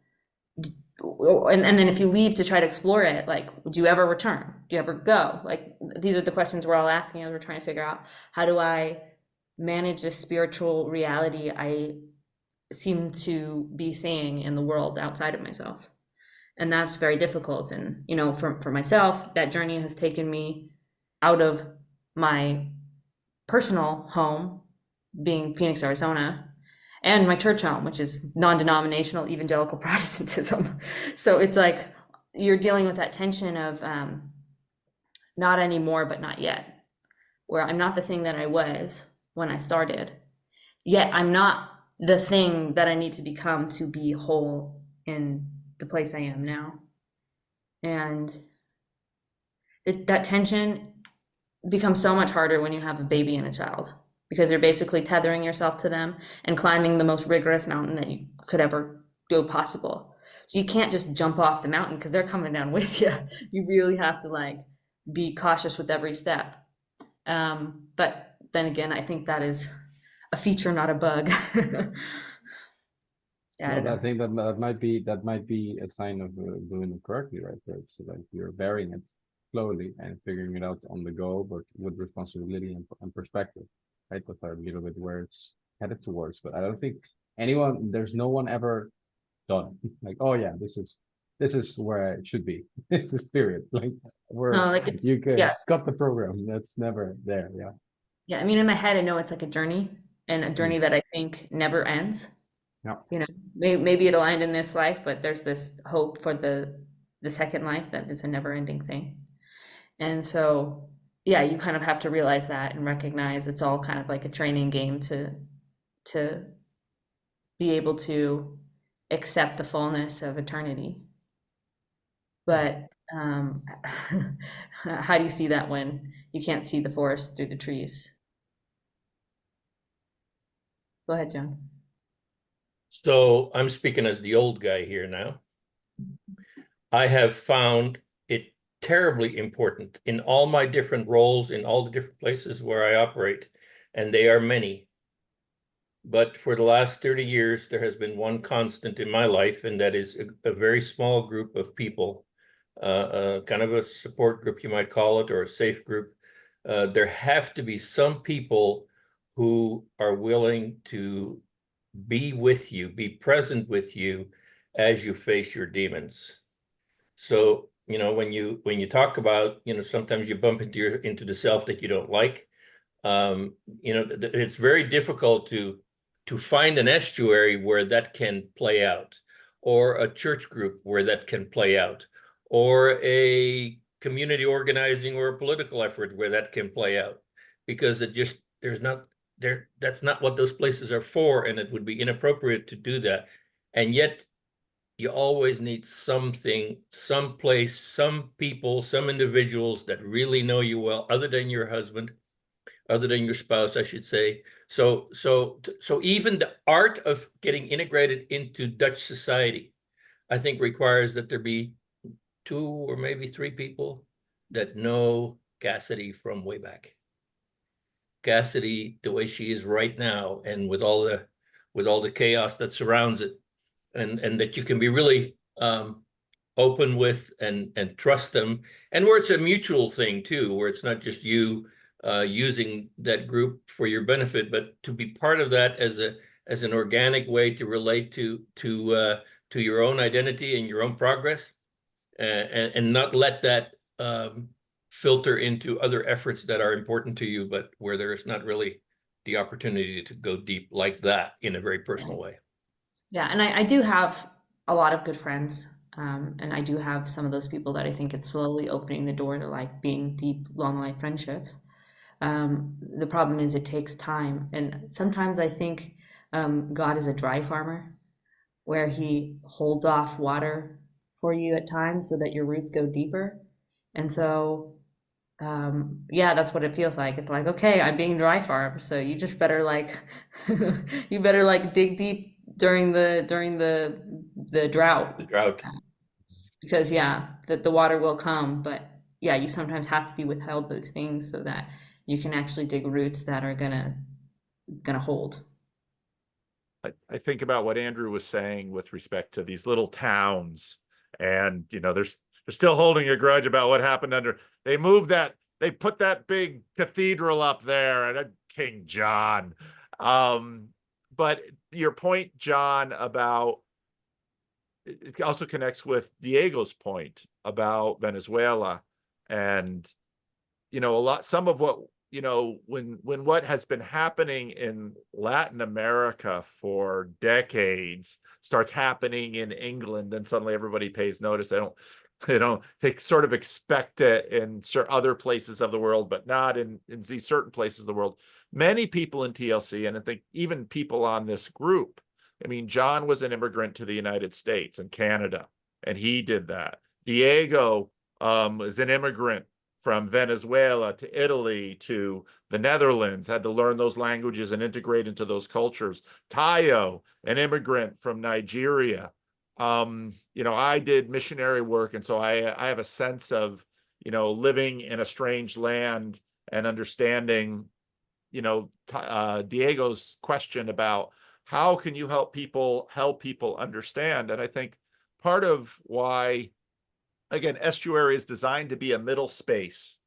And then if you leave to try to explore it, like, would you ever return? Do you ever go? Like, these are the questions we're all asking as we're trying to figure out, how do I manage this spiritual reality I seem to be seeing in the world outside of myself? And that's very difficult. And, you know, for myself, that journey has taken me out of my personal home, being Phoenix, Arizona, and my church home, which is non-denominational evangelical Protestantism. So it's like you're dealing with that tension of not anymore, but not yet, where I'm not the thing that I was when I started, yet I'm not the thing that I need to become to be whole in the place I am now. And that tension becomes so much harder when you have a baby and a child, because you're basically tethering yourself to them and climbing the most rigorous mountain that you could ever do possible. So you can't just jump off the mountain because they're coming down with you. You really have to like be cautious with every step. But then again, I think that is a feature, not a bug. Yeah, I think that might be a sign of doing it correctly, right? It's like you're bearing it slowly and figuring it out on the go, but with responsibility and perspective, right? That's a little bit where it's headed towards. But I don't think there's no one ever done like, oh yeah, this is where it should be. It's a period. Like you could cut the program. That's never there. Yeah. Yeah, I mean, in my head, I know it's like a journey, and a journey that I think never ends. Yeah. You know, maybe it'll end in this life, but there's this hope for the second life that it's a never-ending thing. And so, yeah, you kind of have to realize that and recognize it's all kind of like a training game to be able to accept the fullness of eternity. But how do you see that when you can't see the forest through the trees? Go ahead, John. So I'm speaking as the old guy here now. I have found it terribly important in all my different roles, in all the different places where I operate, and they are many. But for the last 30 years, there has been one constant in my life, and that is a very small group of people, kind of a support group, you might call it, or a safe group. There have to be some people who are willing to be with you, be present with you as you face your demons. So, when you talk about, sometimes you bump into the self that you don't like. It's very difficult to find an estuary where that can play out, or a church group where that can play out, or a community organizing or a political effort where that can play out, because that's not what those places are for, and it would be inappropriate to do that. And yet you always need something, some place, some people, some individuals that really know you well, other than your husband, other than your spouse, I should say. So even the art of getting integrated into Dutch society, I think, requires that there be 2 or maybe 3 people that know Cassidy from way back. Cassidy, the way she is right now, and with all the chaos that surrounds it, and that you can be really open with and trust them, and where it's a mutual thing too, where it's not just you using that group for your benefit, but to be part of that as an organic way to relate to your own identity and your own progress, and not let that filter into other efforts that are important to you, but where there is not really the opportunity to go deep like that in a very personal way. Yeah, and I do have a lot of good friends, and I do have some of those people that I think it's slowly opening the door to like being deep, long life friendships. The problem is it takes time, and sometimes I think God is a dry farmer, where he holds off water for you at times so that your roots go deeper. And so, yeah, that's what it feels like. It's like, okay, I'm being dry farmed, so you just better like, you better like dig deep during the drought. The drought. Because yeah, the water will come, but yeah, you sometimes have to be withheld those things so that you can actually dig roots that are gonna hold. I think about what Andrew was saying with respect to these little towns, and they're still holding a grudge about what happened they put that big cathedral up there and King John. But your point, John, about it also connects with Diego's point about Venezuela, and some of what when what has been happening in Latin America for decades starts happening in England, then suddenly everybody pays notice. They sort of expect it in other places of the world, but not in these certain places of the world. Many people in TLC, and I think even people on this group, I mean, John was an immigrant to the United States and Canada, and he did that. Diego was an immigrant from Venezuela to Italy to the Netherlands, had to learn those languages and integrate into those cultures. Taio, an immigrant from Nigeria. I did missionary work, and so I have a sense of, living in a strange land and understanding, Diego's question about how can you help people understand. And I think part of why, again, Estuary is designed to be a middle space.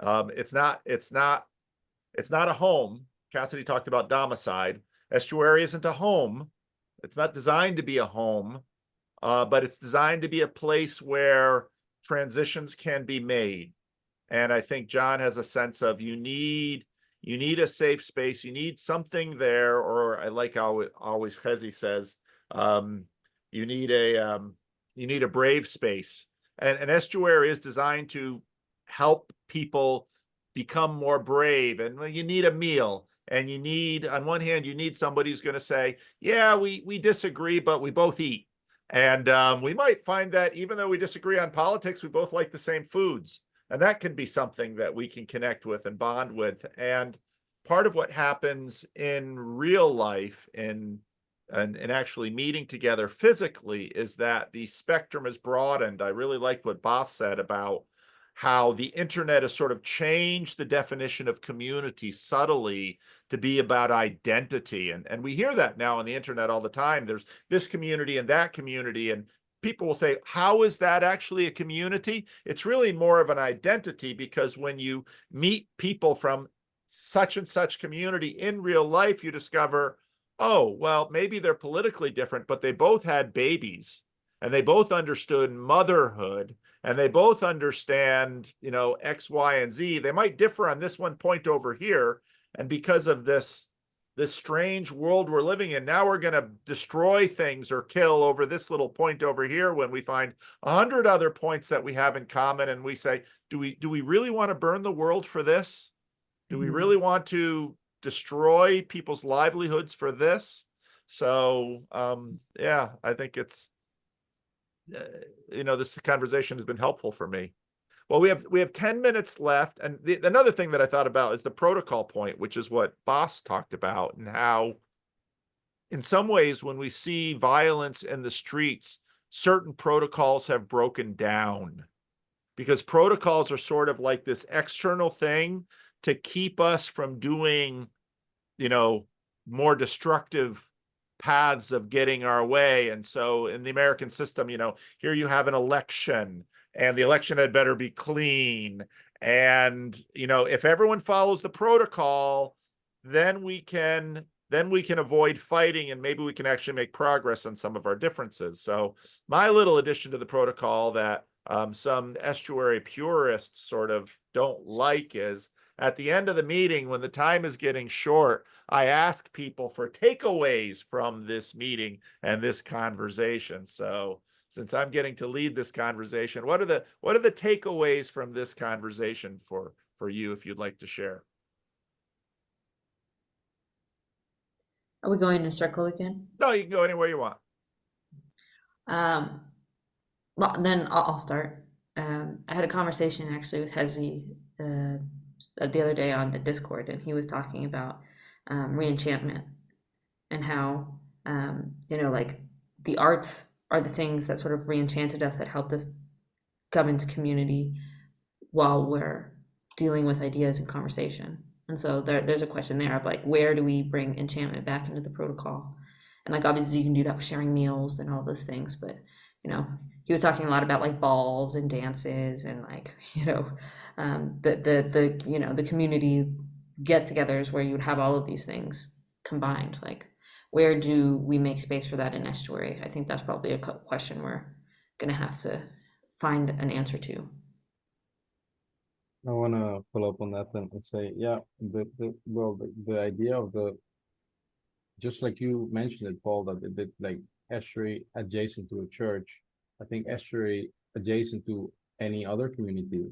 It's not a home. Cassidy talked about domicide. Estuary isn't a home. It's not designed to be a home, but it's designed to be a place where transitions can be made. And I think John has a sense of you need a safe space. You need something there, or I like how always Chezi says, you need a brave space. And an estuary is designed to help people become more brave. And you need a meal, and you need, on one hand, you need somebody who's going to say, yeah, we disagree, but we both eat. And we might find that even though we disagree on politics, we both like the same foods. And that can be something that we can connect with and bond with. And part of what happens in real life in and actually meeting together physically is that the spectrum is broadened. I really liked what Bas said about how the internet has sort of changed the definition of community subtly to be about identity. And we hear that now on the internet all the time. There's this community and that community, and people will say, how is that actually a community? It's really more of an identity, because when you meet people from such and such community in real life, you discover, oh, well, maybe they're politically different, but they both had babies and they both understood motherhood and they both understand, you know, X, Y, and Z. They might differ on this one point over here. And because of this strange world we're living in, now we're going to destroy things or kill over this little point over here, when we find 100 other points that we have in common. And we say, do we really want to burn the world for this? Do we really want to destroy people's livelihoods for this? So, yeah, I think it's, you know, this conversation has been helpful for me. Well, we have 10 minutes left. And another thing that I thought about is the protocol point, which is what Bas talked about, and how in some ways, when we see violence in the streets, certain protocols have broken down, because protocols are sort of like this external thing to keep us from doing, you know, more destructive paths of getting our way. And so in the American system, you know, here you have an election, and the election had better be clean. And, you know, if everyone follows the protocol, then we can avoid fighting, and maybe we can actually make progress on some of our differences. So my little addition to the protocol that some estuary purists sort of don't like is, at the end of the meeting, when the time is getting short, I ask people for takeaways from this meeting and this conversation. So since I'm getting to lead this conversation, what are the takeaways from this conversation for you, if you'd like to share? Are we going in a circle again? No, you can go anywhere you want. Well, then I'll start. I had a conversation actually with Hezi the other day on the Discord, and he was talking about reenchantment, and how you know, like, the arts are the things that sort of reenchanted us, that helped us come into community while we're dealing with ideas and conversation. And so there's a question there of, like, where do we bring enchantment back into the protocol? And, like, obviously you can do that with sharing meals and all those things, but, you know, he was talking a lot about, like, balls and dances and, like, you know, the you know, the community get-togethers where you would have all of these things combined. Like, where do we make space for that in Estuary? I think that's probably a question we're going to have to find an answer to. I want to follow up on that and say, yeah, the idea of just like you mentioned it, Paul, that it like estuary adjacent to a church. I think estuary adjacent to any other community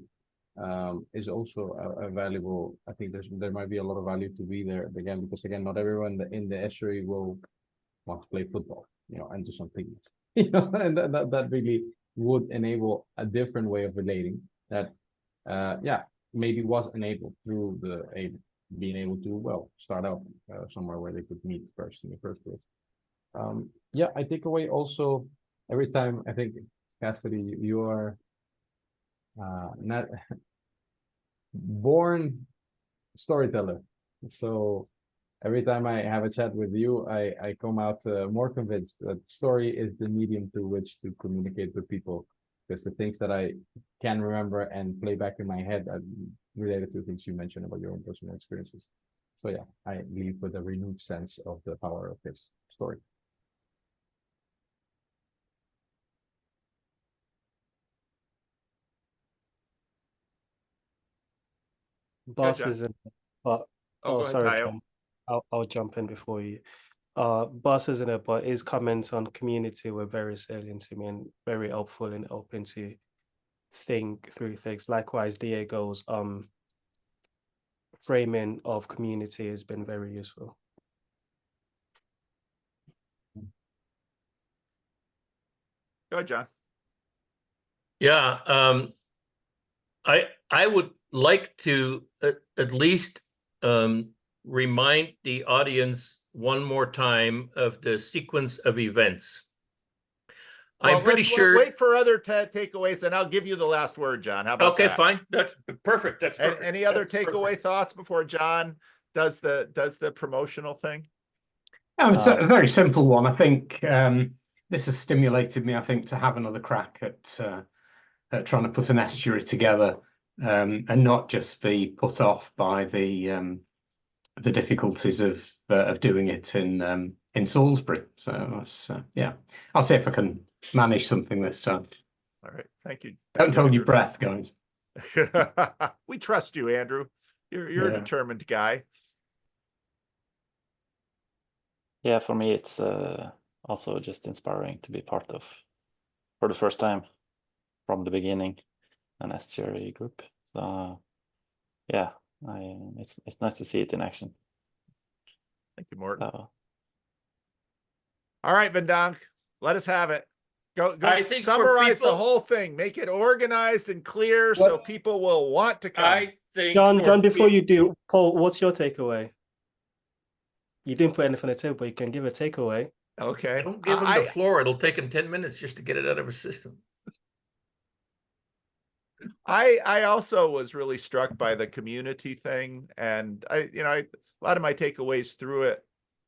is also a valuable. I think there might be a lot of value to be there again, because again, not everyone in the estuary will want to play football, you know, and do some picnics, you know, and that really would enable a different way of relating that, yeah, maybe was enabled through being able to, well, start out somewhere where they could meet first in the first place. Yeah, I take away also every time, I think, Cassidy, you are not born storyteller. So every time I have a chat with you, I come out more convinced that story is the medium through which to communicate with people, because the things that I can remember and play back in my head are related to things you mentioned about your own personal experiences. So yeah, I leave with a renewed sense of the power of this story. Bas is in, but go ahead, sorry, Taio. John. I'll jump in before you. Bas is in it, but his comments on community were very salient to me and very helpful and open to think through things. Likewise, Diego's framing of community has been very useful. Go ahead, John. Yeah, I would like to at least remind the audience one more time of the sequence of events. Well, I'm pretty let's sure. wait for other takeaways, and I'll give you the last word, John. How about Okay, that? fine. That's perfect. That's perfect. Any other That's takeaway perfect. thoughts before John does the promotional thing? It's a very simple one. I think this has stimulated me, I think, to have another crack at trying to put an estuary together, and not just be put off by the difficulties of doing it in Salisbury. So yeah, I'll see if I can manage something this time. All right, thank you. Don't hold your breath, guys. We trust you, Andrew. You're a determined guy. Yeah, for me, it's also just inspiring to be part of, for the first time, from the beginning, an estuary group. So, yeah, it's nice to see it in action. Thank you, Morton. All right, Van Donk, let us have it. Go I think summarize people, the whole thing. Make it organized and clear so people will want to come. I think John, before you do, Paul, what's your takeaway? You didn't put anything on the table, but you can give a takeaway. Okay. Don't give him the floor. It'll take him 10 minutes just to get it out of his system. I also was really struck by the community thing, and a lot of my takeaways through it,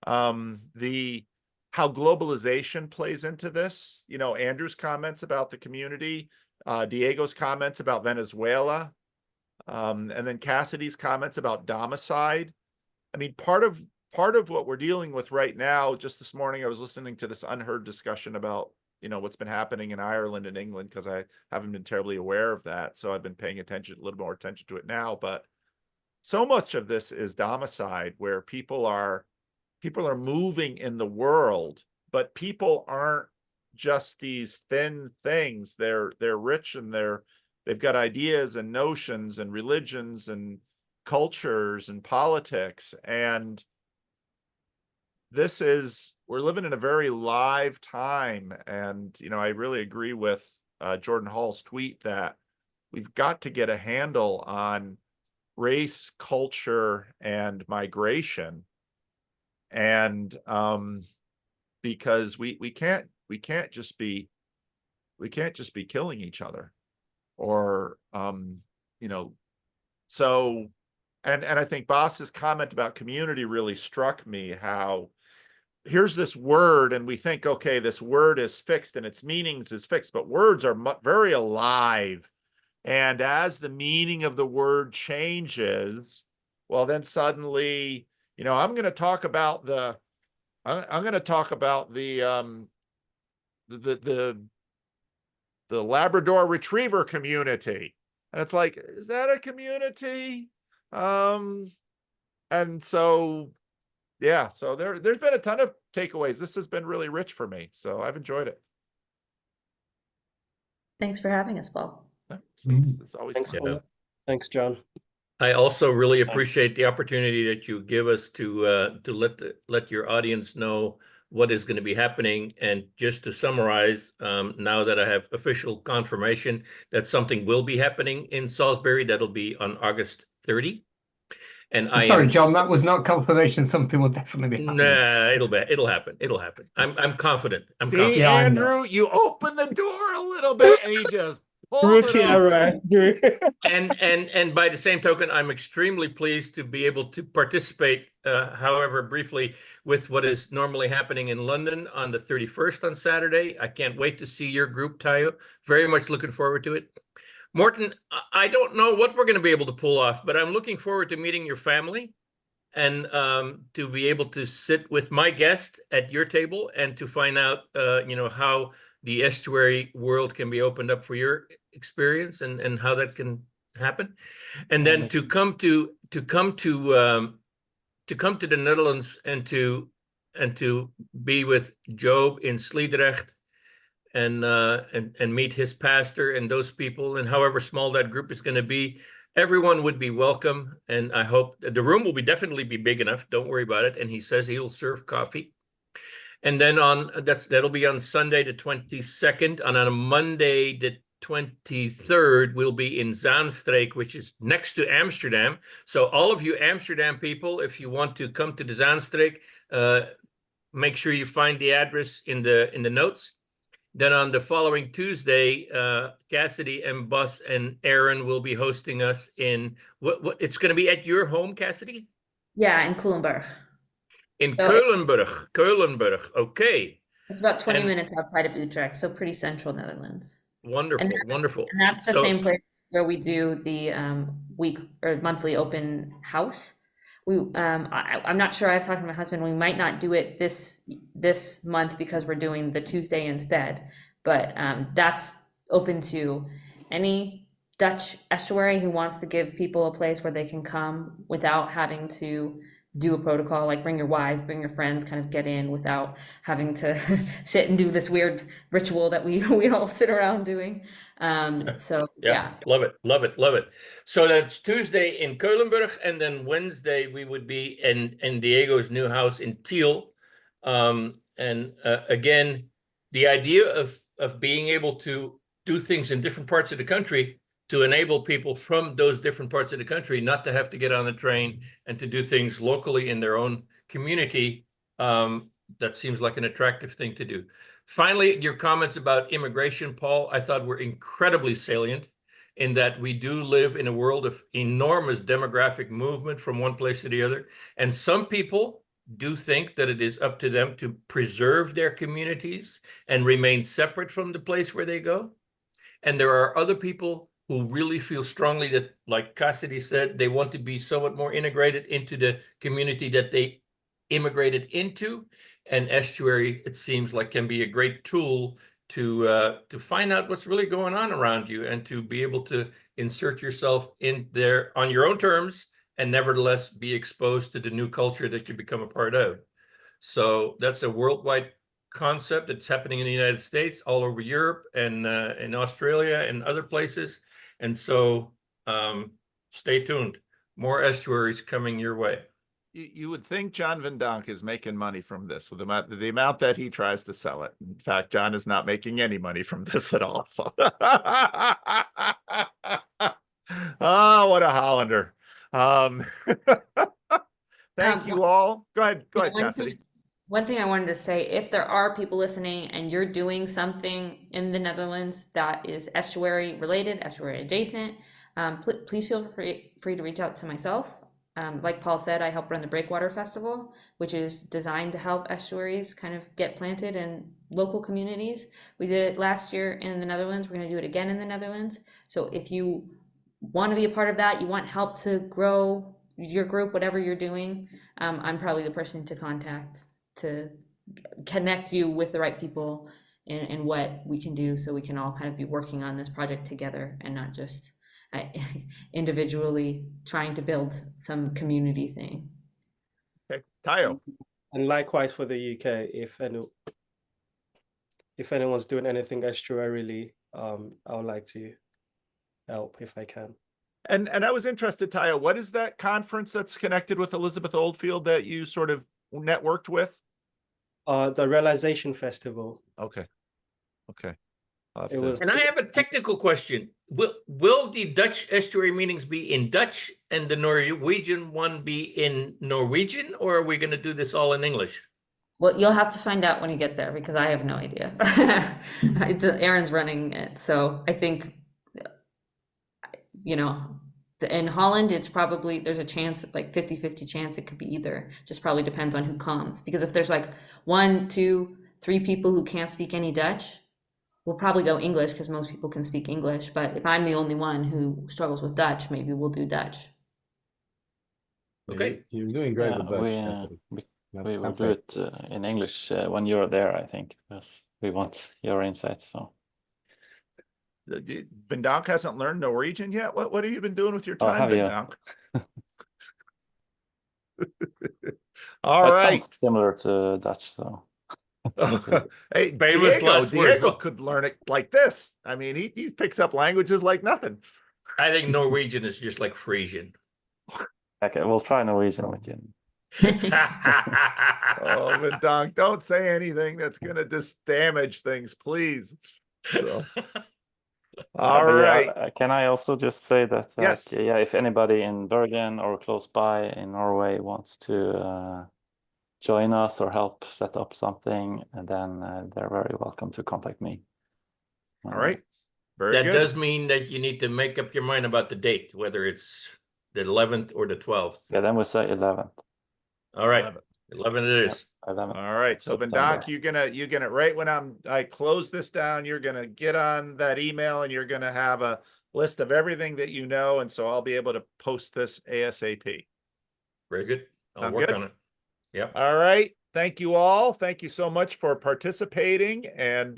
how globalization plays into this. Andrew's comments about the community, Diego's comments about Venezuela, and then Cassidy's comments about domicide. I mean, part of what we're dealing with right now, just this morning, I was listening to this unheard discussion about, what's been happening in Ireland and England, because I haven't been terribly aware of that. So I've been paying a little more attention to it now. But so much of this is domicide, where people are moving in the world, but people aren't just these thin things. They're rich, and they've got ideas and notions and religions and cultures and politics. And we're living in a very live time. And, I really agree with Jordan Hall's tweet that we've got to get a handle on race, culture, and migration. And because we can't just be killing each other, or so. And I think Boss's comment about community really struck me. How here's this word, and we think, okay, this word is fixed and its meanings is fixed, but words are very alive. And as the meaning of the word changes, well, then suddenly, I'm going to talk about the Labrador Retriever community. And it's like, is that a community? And so, yeah, so there's been a ton of takeaways. This has been really rich for me, so I've enjoyed it. Thanks for having us, Paul. It's always Thanks, fun. Paul. Thanks, John. I also really appreciate the opportunity that you give us to let your audience know what is going to be happening. And just to summarize, now that I have official confirmation that something will be happening in Salisbury, that'll be on August 30. And I'm sorry, John, that was not confirmation. Something will definitely be happening. Nah, it'll happen. It'll happen. I'm confident. I'm See, confident. Yeah, Andrew, you open the door a little bit, and he just pulls it open. And by the same token, I'm extremely pleased to be able to participate, however briefly, with what is normally happening in London on the 31st on Saturday. I can't wait to see your group, Taio. Very much looking forward to it. Morton, I don't know what we're going to be able to pull off, but I'm looking forward to meeting your family, and to be able to sit with my guest at your table and to find out, how the estuary world can be opened up for your experience, and how that can happen. And then to come to the Netherlands and to be with Job in Sliedrecht, and meet his pastor and those people, and however small that group is going to be, everyone would be welcome. And I hope the room will definitely be big enough. Don't worry about it. And he says he'll serve coffee. And then that'll be on Sunday the 22nd, and on a Monday the 23rd, we'll be in Zaandam, which is next to Amsterdam. So all of you Amsterdam people, if you want to come to the Zaandam, make sure you find the address in the notes. Then on the following Tuesday, Cassidy and Bus and Aaron will be hosting us in what it's going to be at your home, Cassidy? Yeah, in Kulenburg. In So Keulenburg. Okay. It's about 20 And- minutes outside of Utrecht, so pretty central Netherlands. Wonderful, wonderful. And that's the So- same place where we do the week or monthly open house. I'm not sure. I was talking to my husband. We might not do it this month because we're doing the Tuesday instead. But that's open to any Dutch estuary who wants to give people a place where they can come without having to do a protocol, like bring your wives, bring your friends, kind of get in without having to sit and do this weird ritual that we all sit around doing. So yeah. Love it. So that's Tuesday in Keulenburg, and then Wednesday we would be in Diego's new house in Tiel. Again, the idea of being able to do things in different parts of the country to enable people from those different parts of the country not to have to get on the train and to do things locally in their own community, that seems like an attractive thing to do. Finally, your comments about immigration, Paul, I thought were incredibly salient in that we do live in a world of enormous demographic movement from one place to the other. And some people do think that it is up to them to preserve their communities and remain separate from the place where they go. And there are other people who really feel strongly that, like Cassidy said, they want to be somewhat more integrated into the community that they immigrated into. And Estuary, it seems like, can be a great tool to find out what's really going on around you and to be able to insert yourself in there on your own terms and nevertheless be exposed to the new culture that you become a part of. So that's a worldwide concept that's happening in the United States, all over Europe, and in Australia and other places. And so stay tuned. More estuaries coming your way. You would think John Van Donk is making money from this with the amount that he tries to sell it. In fact, John is not making any money from this at all. So, oh, what a Hollander! Thank you all. Go ahead, Cassidy. One thing I wanted to say, if there are people listening and you're doing something in the Netherlands that is estuary related, estuary adjacent, please feel free to reach out to myself. Like Paul said, I help run the Breakwater Festival, which is designed to help estuaries kind of get planted in local communities. We did it last year in the Netherlands. We're going to do it again in the Netherlands. So if you want to be a part of that, you want help to grow your group, whatever you're doing, I'm probably the person to contact to connect you with the right people and what we can do so we can all kind of be working on this project together and not just individually trying to build some community thing. Okay, Taio. And likewise for the UK, if anyone's doing anything estuarily, I would like to help if I can. And I was interested, Taio, what is that conference that's connected with Elizabeth Oldfield that you sort of networked with? The Realization Festival. Okay. And I have a technical question. Will the Dutch estuary meetings be in Dutch and the Norwegian one be in Norwegian, or are we going to do this all in English? Well, you'll have to find out when you get there because I have no idea. Aaron's running it, so I think, in Holland, it's probably, there's a chance, like 50-50 chance it could be either. Just probably depends on who comes. Because if there's like 1, 2, 3 people who can't speak any Dutch, we'll probably go English because most people can speak English. But if I'm the only one who struggles with Dutch, maybe we'll do Dutch. Okay. You're doing great with Dutch. We will do it in English when you're there, I think, because we want your insights. So. Van Donk hasn't learned Norwegian yet? What have you been doing with your time, Van Donk? All right. Sounds similar to Dutch, so. Hey, Diego could learn it like this. I mean, he picks up languages like nothing. I think Norwegian is just like Frisian. Okay, we'll try Norwegian with you. Oh, Van Donk, don't say anything that's going to just damage things, please. So. All But yeah, right. can I also just say that, Yes. yeah, if anybody in Bergen or close by in Norway wants to join us or help set up something, and then they're very welcome to contact me. All right. Very That good. does mean that you need to make up your mind about the date, whether it's the 11th or the 12th. Yeah, then we say 11th. All right, 11th. 11 it is. 11th. All right. So September. Donk, you're gonna right when I close this down, you're gonna get on that email and you're gonna have a list of everything that you know, and so I'll be able to post this ASAP. Very good. I'll Sound work good? on it. Yep. All right. Thank you all. Thank you so much for participating. And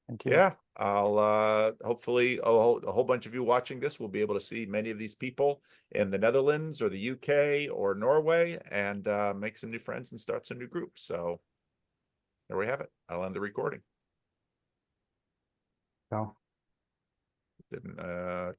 Thank you. yeah, I'll hopefully a whole bunch of you watching this will be able to see many of these people in the Netherlands or the UK or Norway and make some new friends and start some new groups. So there we have it. I'll end the recording. Ciao. Didn't